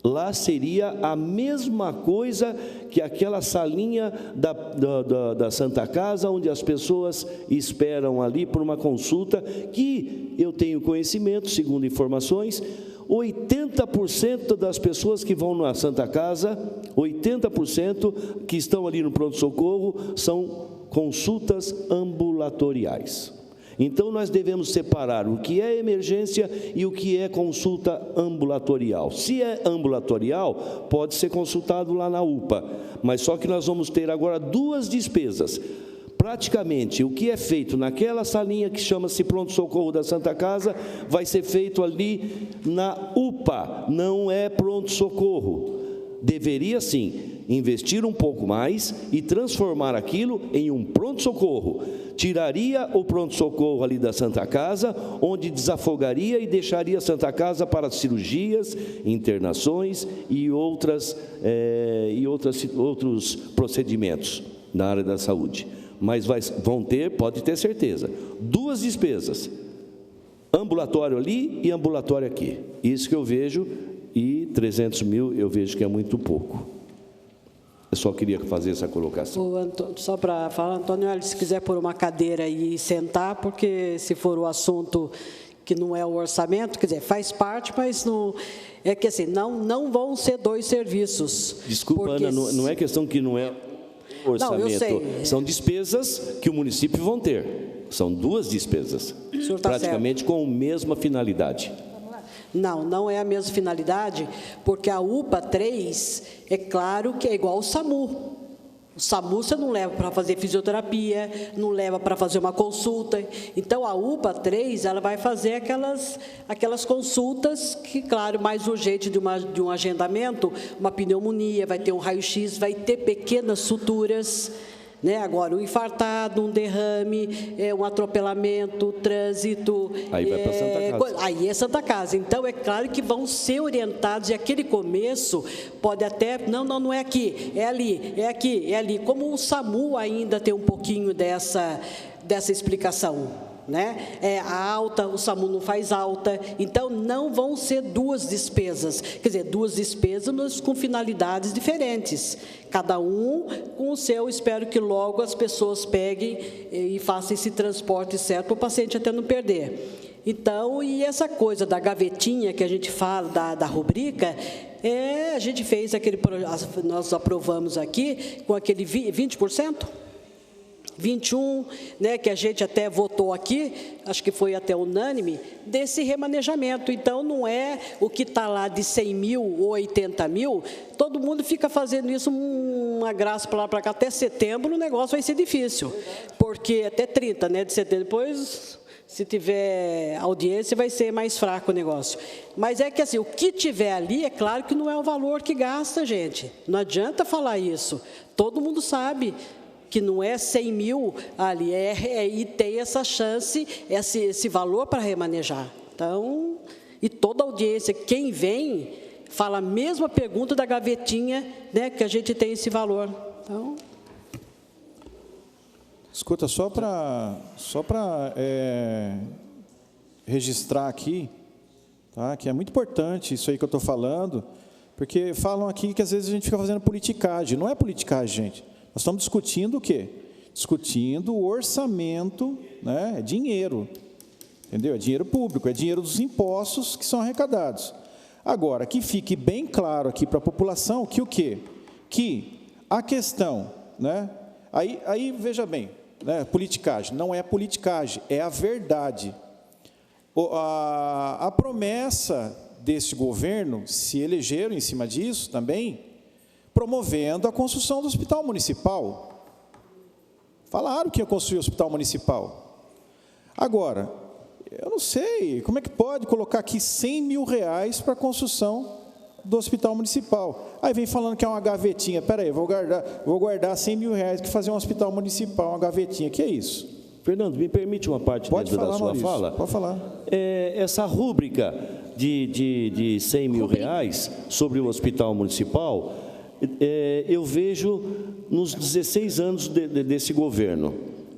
Lá seria a mesma coisa que aquela salinha da Santa Casa, onde as pessoas esperam ali por uma consulta, que eu tenho conhecimento, segundo informações, 80% das pessoas que vão na Santa Casa, 80% que estão ali no pronto-socorro, são consultas ambulatoriais. Então, nós devemos separar o que é emergência e o que é consulta ambulatorial. Se é ambulatorial, pode ser consultado lá na UPA, mas só que nós vamos ter agora duas despesas. Praticamente, o que é feito naquela salinha que chama-se pronto-socorro da Santa Casa, vai ser feito ali na UPA, não é pronto-socorro. Deveria, sim, investir um pouco mais e transformar aquilo em um pronto-socorro. Tiraria o pronto-socorro ali da Santa Casa, onde desafogaria e deixaria a Santa Casa para cirurgias, internações e outros procedimentos na área da saúde. Mas vão ter, pode ter certeza, duas despesas, ambulatório ali e ambulatório aqui. Isso que eu vejo, e 300 mil eu vejo que é muito pouco. Eu só queria fazer essa colocação. Só para falar, Antônio, se quiser pôr uma cadeira e sentar, porque se for o assunto que não é o orçamento, quer dizer, faz parte, mas não, é que assim, não vão ser dois serviços. Desculpa, Ana, não é questão que não é orçamento, não, eu sei. São despesas que o município vão ter, são duas despesas, praticamente com a mesma finalidade. Não é a mesma finalidade, porque a UPA 3, é claro que é igual ao SAMU. O SAMU você não leva para fazer fisioterapia, não leva para fazer uma consulta. Então, a UPA 3, ela vai fazer aquelas consultas que, claro, mais urgente de um agendamento, uma pneumonia, vai ter um raio-x, vai ter pequenas suturas, né? Agora, um infartado, um derrame, um atropelamento, trânsito. Aí vai para Santa Casa. Aí é Santa Casa. Então, é claro que vão ser orientados, e aquele começo pode até, não é aqui, é ali, é aqui, é ali. Como o SAMU ainda tem um pouquinho dessa explicação, né? É alta, o SAMU não faz alta, então não vão ser duas despesas, quer dizer, duas despesas, mas com finalidades diferentes, cada um com o seu. Espero que logo as pessoas peguem e façam esse transporte certo para o paciente até não perder. Então, e essa coisa da gavetinha que a gente fala, da rubrica, a gente fez nós aprovamos aqui com aquele 20%, 21%, né, que a gente até votou aqui, acho que foi até unânime, desse remanejamento. Então, não é o que está lá de 100 mil ou 80 mil, todo mundo fica fazendo isso, uma graça para lá para cá, até setembro o negócio vai ser difícil, porque até 30, né, de setembro, depois, se tiver audiência, vai ser mais fraco o negócio. Mas é que assim, o que tiver ali, é claro que não é o valor que gasta, gente, não adianta falar isso, todo mundo sabe que não é 100 mil ali, e tem essa chance, esse valor para remanejar. Então, e toda audiência, quem vem, fala a mesma pergunta da gavetinha, né, que a gente tem esse valor. Então... Escuta, só para registrar aqui, tá, que é muito importante isso aí que eu estou falando, porque falam aqui que às vezes a gente fica fazendo politicagem. Não é politicagem, gente. Nós estamos discutindo o quê? Discutindo o orçamento, né? É dinheiro, entendeu? É dinheiro público, é dinheiro dos impostos que são arrecadados. Agora, que fique bem claro aqui para a população que o quê? Que a questão, né? Aí veja bem, né? Politicagem, não é politicagem, é a verdade. A promessa desse governo se elegeram em cima disso também, promovendo a construção do hospital municipal. Falaram que ia construir o hospital municipal. Agora, eu não sei, como é que pode colocar aqui R$100 mil para a construção do hospital municipal? Aí vem falando que é uma gavetinha. Espera aí, vou guardar R$100 mil que fazer um hospital municipal, uma gavetinha. Que é isso? Fernando, me permite uma parte Pode dentro falar, da sua Maurício, fala? pode falar. Essa rúbrica de R$100 mil sobre o hospital municipal, eu vejo nos 16 anos desse governo,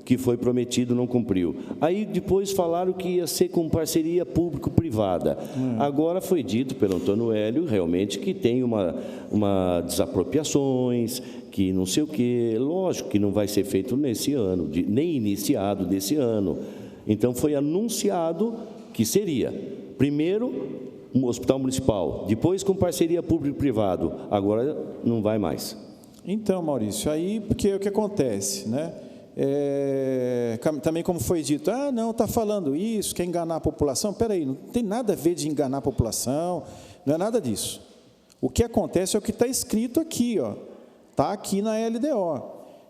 que foi prometido, não cumpriu. Aí depois falaram que ia ser com parceria público-privada. Agora foi dito pelo Antônio Hélio, realmente, que tem uma desapropriações, que não sei o quê. Lógico que não vai ser feito nesse ano, nem iniciado desse ano. Então foi anunciado que seria, primeiro, um hospital municipal, depois com parceria público-privado. Agora não vai mais. Então, Maurício, aí, porque o que acontece, né? Também como foi dito, não, está falando isso, quer enganar a população. Espera aí, não tem nada a ver de enganar a população, não é nada disso. O que acontece é o que está escrito aqui, está aqui na LDO,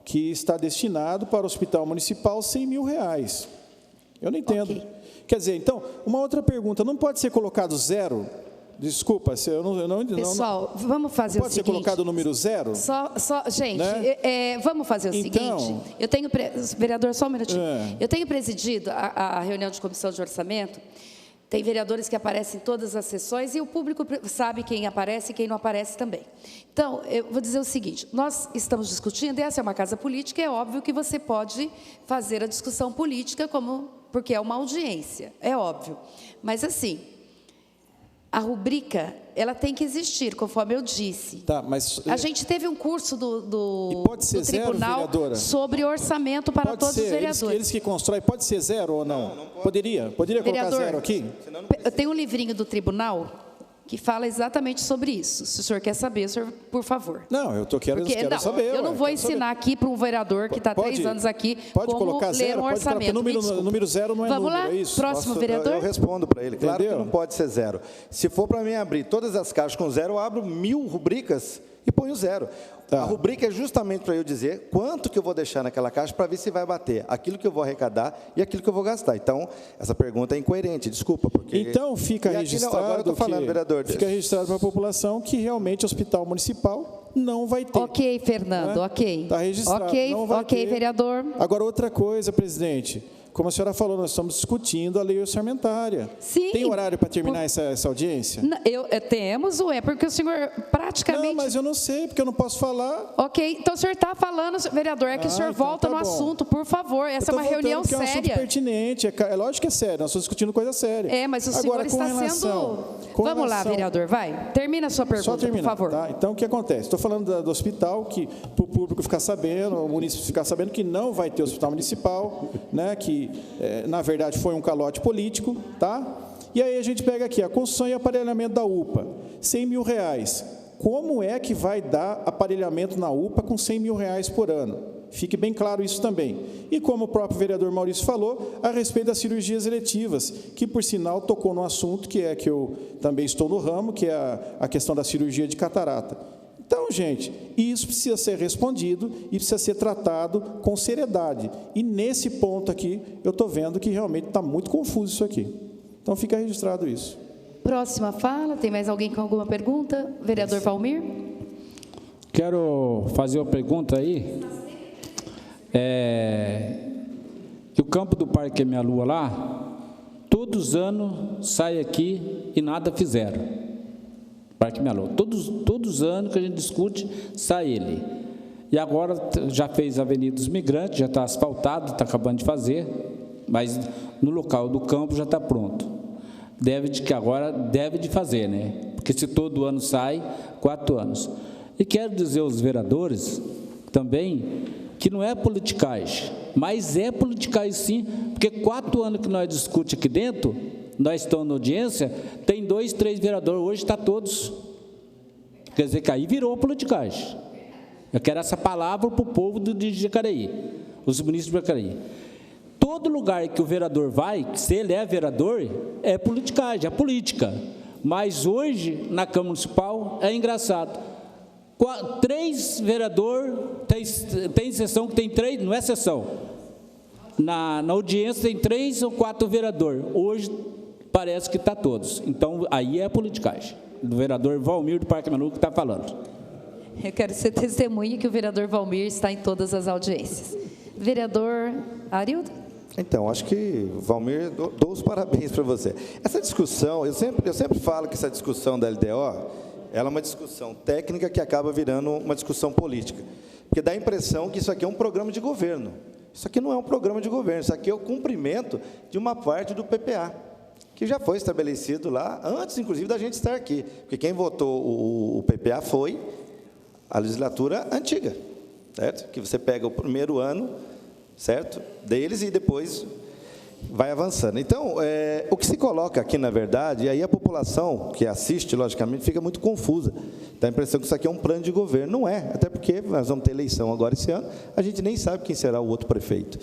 que está destinado para o Hospital Municipal R$100 mil. Eu não entendo. Okay. Quer dizer, então, uma outra pergunta, não pode ser colocado zero? Desculpa, pessoal, vamos fazer o seguinte. Pode ser colocado o número zero? Gente, né? Vamos fazer o seguinte. Eu tenho, vereador, só um minutinho. Eu tenho presidido a reunião de comissão de orçamento. Tem vereadores que aparecem em todas as sessões e o público sabe quem aparece e quem não aparece também. Então, eu vou dizer o seguinte, nós estamos discutindo, essa é uma casa política, é óbvio que você pode fazer a discussão política porque é uma audiência, é óbvio. Mas, assim, a rubrica, ela tem que existir, conforme eu disse. Tá, mas a gente teve um curso do tribunal zero, sobre orçamento para todos os vereadores. Eles que constroem, pode ser zero ou não? Não pode. Poderia colocar zero aqui? Tem um livrinho do tribunal que fala exatamente sobre isso. Se o senhor quer saber, o senhor, por favor. Não, eu quero saber. Eu não vou ensinar aqui para um vereador que está 3 anos aqui como ler um orçamento. Número zero não é Vamos número, lá? é isso? Próximo vereador. Eu respondo para ele. Claro que não pode ser zero. Se for para mim abrir todas as caixas com zero, eu abro 1000 rubricas e ponho zero. Tá. A rubrica é justamente para eu dizer quanto que eu vou deixar naquela caixa para ver se vai bater aquilo que eu vou arrecadar e aquilo que eu vou gastar. Então, essa pergunta é incoerente, desculpa. Porque... Então, fica registrado, agora eu estou falando, vereador. Fica registrado para a população que realmente o hospital municipal não vai ter. Ok, Fernando, né? ok. Está registrado, não vai ter. Vereador. Agora, outra coisa, presidente. Como a senhora falou, nós estamos discutindo a lei orçamentária. Sim. Tem horário para terminar essa audiência? Temos, porque o senhor praticamente... Não, mas eu não sei, porque eu não posso falar. Ok, então o senhor está falando, vereador, que o senhor então volta no assunto, por favor. Essa é uma reunião séria. É um assunto pertinente, é lógico que é sério, nós estamos discutindo coisa séria. Mas o senhor está sendo... Vamos lá, vereador, vai. Termina a sua pergunta, por favor. Tá? Então, o que acontece? Estou falando do hospital, que para o público ficar sabendo, o município ficar sabendo que não vai ter hospital municipal, né, que... na verdade, foi um calote político, tá? E aí a gente pega aqui, a construção e aparelhamento da UPA, R$100 mil. Como é que vai dar aparelhamento na UPA com R$100 mil por ano? Fique bem claro isso também. E como o próprio vereador Maurício falou, a respeito das cirurgias eletivas, que, por sinal, tocou no assunto que eu também estou no ramo, que é a questão da cirurgia de catarata. Então, gente, isso precisa ser respondido e precisa ser tratado com seriedade. E nesse ponto aqui, eu estou vendo que realmente está muito confuso isso aqui. Então, fica registrado isso. Próxima fala, tem mais alguém com alguma pergunta? Vereador Valmir? Quero fazer uma pergunta aí. Que o campo do Parque Minha Lua lá, todos os anos sai aqui e nada fizeram. Parque Minha Lua. Todos os anos que a gente discute, sai ele. E agora já fez a Avenida dos Migrantes, já está asfaltado, está acabando de fazer, mas no local do campo já está pronto. Deve de fazer, né? Porque se todo ano sai, 4 anos. E quero dizer aos vereadores também que não é politicagem, mas é politicagem sim, porque 4 anos que nós discutimos aqui dentro, nós estamos na audiência, tem 2, 3 vereadores, hoje está todos. Quer dizer que aí virou politicagem. Eu quero essa palavra para o povo de Jacareí, os munícipes de Jacareí. Todo lugar que o vereador vai, se ele é vereador, é politicagem, é política. Mas hoje, na Câmara Municipal, é engraçado. 3 vereadores, tem sessão que tem 3, não é sessão. Na audiência tem 3 ou 4 vereadores. Hoje parece que está todos. Então, aí é a politicagem. Do vereador Valmir do Parque Melu que está falando. Eu quero ser testemunha que o vereador Valmir está em todas as audiências. Vereador Arildo? Então, acho que, Valmir, dou os parabéns para você. Essa discussão, eu sempre falo que essa discussão da LDO, ela é uma discussão técnica que acaba virando uma discussão política. Porque dá a impressão que isso aqui é um programa de governo. Isso aqui não é um programa de governo, isso aqui é o cumprimento de uma parte do PPA, que já foi estabelecido lá, antes, inclusive, da gente estar aqui. Porque quem votou o PPA foi a legislatura antiga, certo? Que você pega o primeiro ano, certo? Deles e depois vai avançando. Então, o que se coloca aqui, na verdade, e aí a população que assiste, logicamente, fica muito confusa. Dá a impressão que isso aqui é um plano de governo. Não é, até porque nós vamos ter eleição agora esse ano, a gente nem sabe quem será o outro prefeito.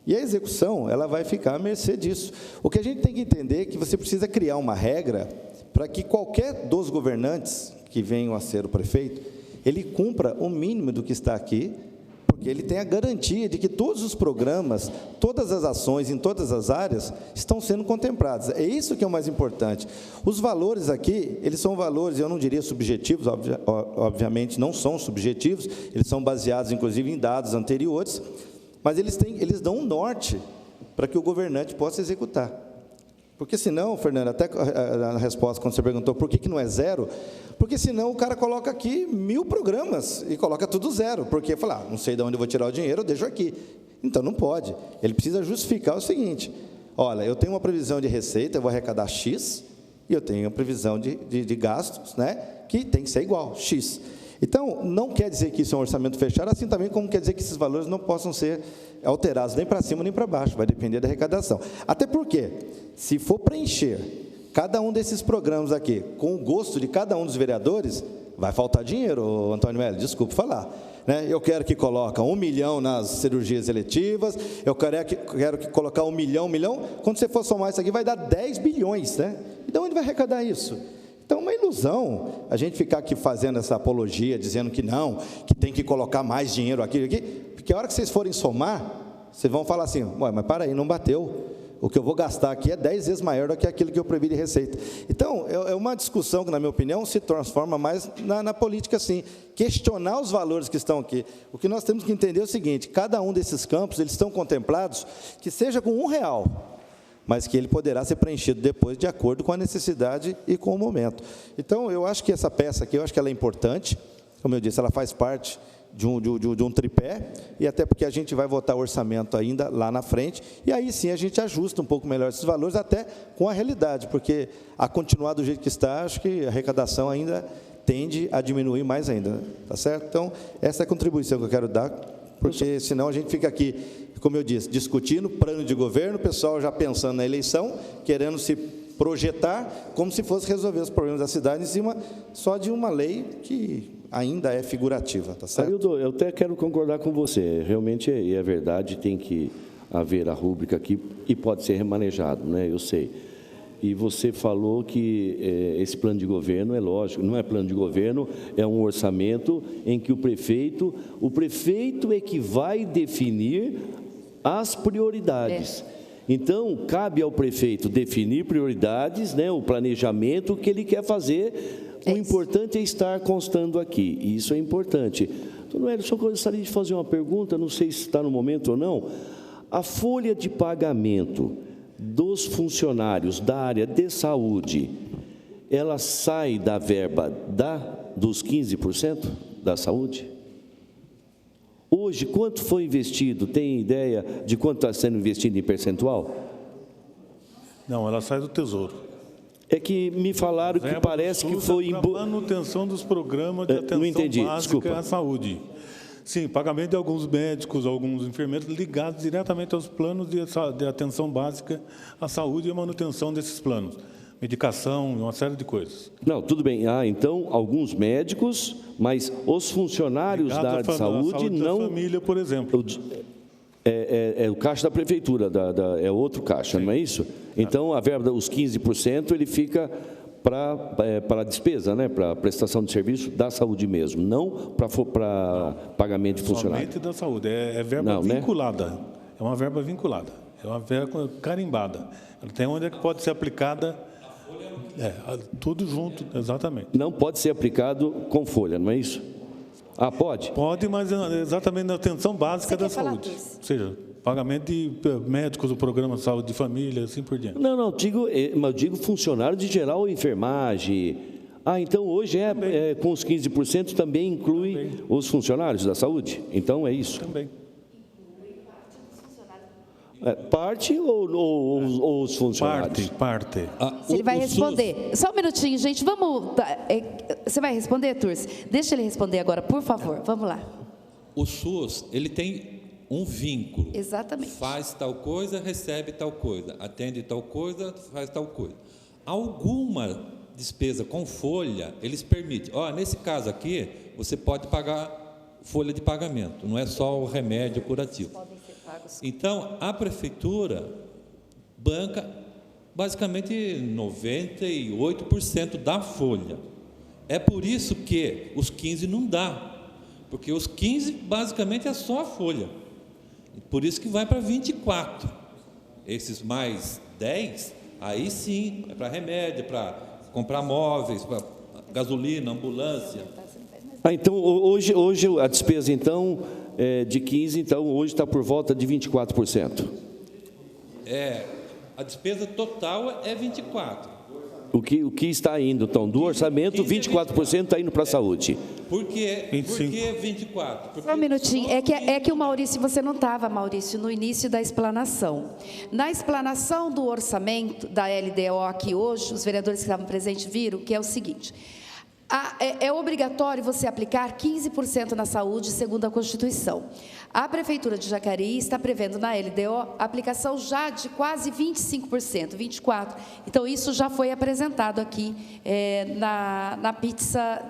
E a execução, ela vai ficar à mercê disso. O que a gente tem que entender é que você precisa criar uma regra para que qualquer dos governantes que venham a ser o prefeito, ele cumpra o mínimo do que está aqui, porque ele tem a garantia de que todos os programas, todas as ações em todas as áreas estão sendo contempladas. É isso que é o mais importante. Os valores aqui, eles são valores, eu não diria subjetivos, obviamente não são subjetivos, eles são baseados, inclusive, em dados anteriores, mas eles dão um norte para que o governante possa executar. Porque senão, Fernando, até a resposta quando você perguntou por que não é 0, porque senão o cara coloca aqui 1000 programas e coloca tudo 0, porque fala, não sei de onde eu vou tirar o dinheiro, eu deixo aqui. Então não pode. Ele precisa justificar o seguinte: olha, eu tenho uma previsão de receita, eu vou arrecadar X, e eu tenho uma previsão de gastos, né, que tem que ser igual, X. Então, não quer dizer que isso é um orçamento fechado, assim também como quer dizer que esses valores não possam ser alterados nem para cima nem para baixo, vai depender da arrecadação. Até porque, se for preencher cada um desses programas aqui com o gosto de cada um dos vereadores, vai faltar dinheiro, Antônio Melo, desculpe falar. Né? Eu quero que coloque 1 milhão nas cirurgias eletivas, eu quero que colocar 1 milhão, quando você for somar isso aqui, vai dar 10 bilhões. Né? E de onde vai arrecadar isso? Então, é uma ilusão a gente ficar aqui fazendo essa apologia, dizendo que não, que tem que colocar mais dinheiro aqui, porque a hora que vocês forem somar, vocês vão falar assim, mas para aí, não bateu. O que eu vou gastar aqui é 10 vezes maior do que aquilo que eu previ de receita. Então, é uma discussão que, na minha opinião, se transforma mais na política, assim, questionar os valores que estão aqui. O que nós temos que entender é o seguinte: cada um desses campos, eles estão contemplados, que seja com R$1, mas que ele poderá ser preenchido depois de acordo com a necessidade e com o momento. Então, eu acho que essa peça aqui, eu acho que ela é importante, como eu disse, ela faz parte de um tripé, e até porque a gente vai votar o orçamento ainda lá na frente, e aí sim a gente ajusta um pouco melhor esses valores, até com a realidade, porque a continuar do jeito que está, acho que a arrecadação ainda tende a diminuir mais ainda, tá certo? Então, essa é a contribuição que eu quero dar, porque senão a gente fica aqui, como eu disse, discutindo plano de governo, o pessoal já pensando na eleição, querendo se projetar como se fosse resolver os problemas da cidade em cima só de uma lei que ainda é figurativa, tá certo? Arildo, eu até quero concordar com você, realmente é verdade, tem que haver a rúbrica aqui e pode ser remanejado, né? Eu sei. E você falou que esse plano de governo é lógico, não é plano de governo, é um orçamento em que o prefeito é que vai definir as prioridades. Então, cabe ao prefeito definir prioridades, né, o planejamento que ele quer fazer. O importante é estar constando aqui, e isso é importante. Então, Noélio, só gostaria de fazer uma pergunta, não sei se está no momento ou não. A folha de pagamento dos funcionários da área de saúde, ela sai da verba dos 15% da saúde? Hoje, quanto foi investido? Tem ideia de quanto está sendo investido em percentual? Não, ela sai do Tesouro. É que me falaram que parece que foi... para manutenção dos programas de atenção básica à saúde. Sim, pagamento de alguns médicos, alguns enfermeiros ligados diretamente aos planos de atenção básica à saúde e a manutenção desses planos. Medicação, uma série de coisas. Não, tudo bem. Então, alguns médicos, mas os funcionários da área de saúde não... da família, por exemplo. É o caixa da prefeitura, é outro caixa, sim, não é isso? Então, a verba, os 15%, ele fica para a despesa, né, para a prestação de serviço da saúde mesmo, não para pagamento de funcionário. Somente da saúde, é verba vinculada, né? É uma verba vinculada, é uma verba carimbada. Ela tem onde é que pode ser aplicada, tudo junto, exatamente. Não pode ser aplicado com folha, não é isso? Ah, pode? Pode, mas exatamente na atenção básica da saúde, ou seja, pagamento de médicos do programa de saúde de família, assim por diante. Não, eu digo funcionário de geral, enfermagem. Ah, então hoje com os 15% também inclui os funcionários da saúde? Então é isso? Também. Parte ou os funcionários? Parte. Ele vai responder. Só um minutinho, gente. Vamos. Você vai responder, Turci? Deixa ele responder agora, por favor. Vamos lá. O SUS, ele tem um vínculo. Exatamente. Faz tal coisa, recebe tal coisa. Atende tal coisa, faz tal coisa. Alguma despesa com folha, eles permitem. Nesse caso aqui, você pode pagar folha de pagamento. Não é só o remédio curativo. Então, a prefeitura banca basicamente 98% da folha. É por isso que os 15 não dá, porque os 15 basicamente é só a folha. Por isso que vai para 24. Esses mais 10, aí sim, é para remédio, para comprar móveis, para gasolina, ambulância. Então, hoje a despesa, então, de 15, então, hoje está por volta de 24%. A despesa total é 24%. O que está indo, então, do orçamento, 24% está indo para a saúde. Por que 24%? Porque só um minutinho. É que o Maurício, você não estava, Maurício, no início da explanação. Na explanação do orçamento da LDO aqui hoje, os vereadores que estavam presentes viram que é o seguinte: é obrigatório você aplicar 15% na saúde, segundo a Constituição. A Prefeitura de Jacareí está prevendo na LDO a aplicação já de quase 25%, 24%. Então, isso já foi apresentado aqui na pizza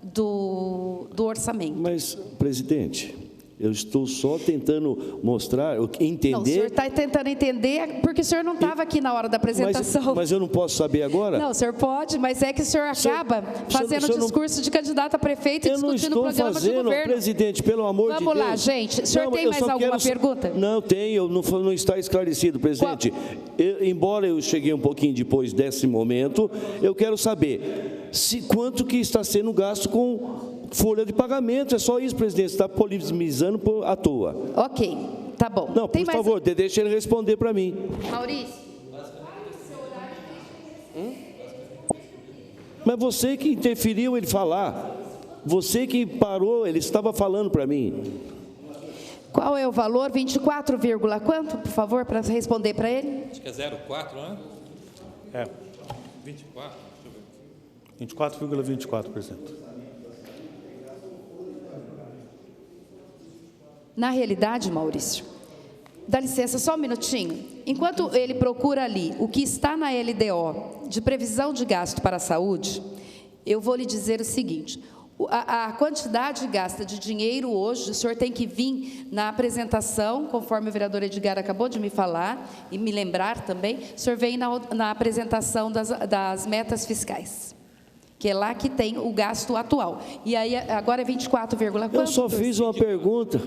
do orçamento. Mas, presidente, eu estou só tentando mostrar, entender... Não, o senhor está tentando entender, porque o senhor não estava aqui na hora da apresentação. Mas eu não posso saber agora? Não, o senhor pode, mas é que o senhor acaba fazendo discurso de candidato a prefeito e discutindo o programa de governo. Presidente, pelo amor de Deus. Vamos lá, gente. O senhor tem mais alguma pergunta? Não tenho, não está esclarecido, presidente. Embora eu cheguei um pouquinho depois desse momento, eu quero saber quanto que está sendo gasto com folha de pagamento. É só isso, presidente. Você está polemizando à toa. Ok, tá bom. Não, por favor, deixa ele responder para mim. Maurício. Mas você que interferiu ele falar. Você que parou, ele estava falando para mim. Qual é o valor? 24, quanto, por favor, para responder para ele? Acho que é 0,4, não é? 24, deixa eu ver. 24,24%. Na realidade, Maurício, dá licença só um minutinho. Enquanto ele procura ali o que está na LDO de previsão de gasto para a saúde, eu vou lhe dizer o seguinte: a quantidade gasta de dinheiro hoje, o senhor tem que vir na apresentação, conforme o vereador Edgar acabou de me falar, e me lembrar também, o senhor vem na apresentação das metas fiscais, que é lá que tem o gasto atual. E aí, agora é 24, quanto? Eu só fiz uma pergunta.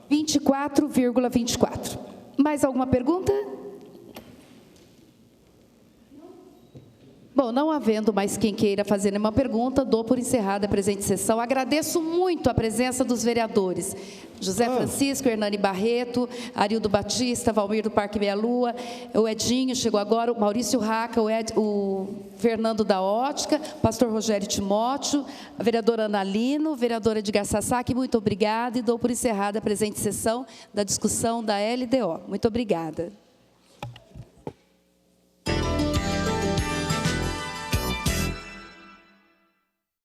24,24. Mais alguma pergunta? Bom, não havendo mais quem queira fazer nenhuma pergunta, dou por encerrada a presente sessão. Agradeço muito a presença dos vereadores José Francisco, Hernani Barreto, Arildo Batista, Valmir do Parque Meia Lua, o Edinho, chegou agora, o Maurício Raca, o Fernando da Ótica, pastor Rogério Timóteo, a vereadora Ana Lino, vereadora Edgar Sasaki, muito obrigada, e dou por encerrada a presente sessão da discussão da LDO. Muito obrigada.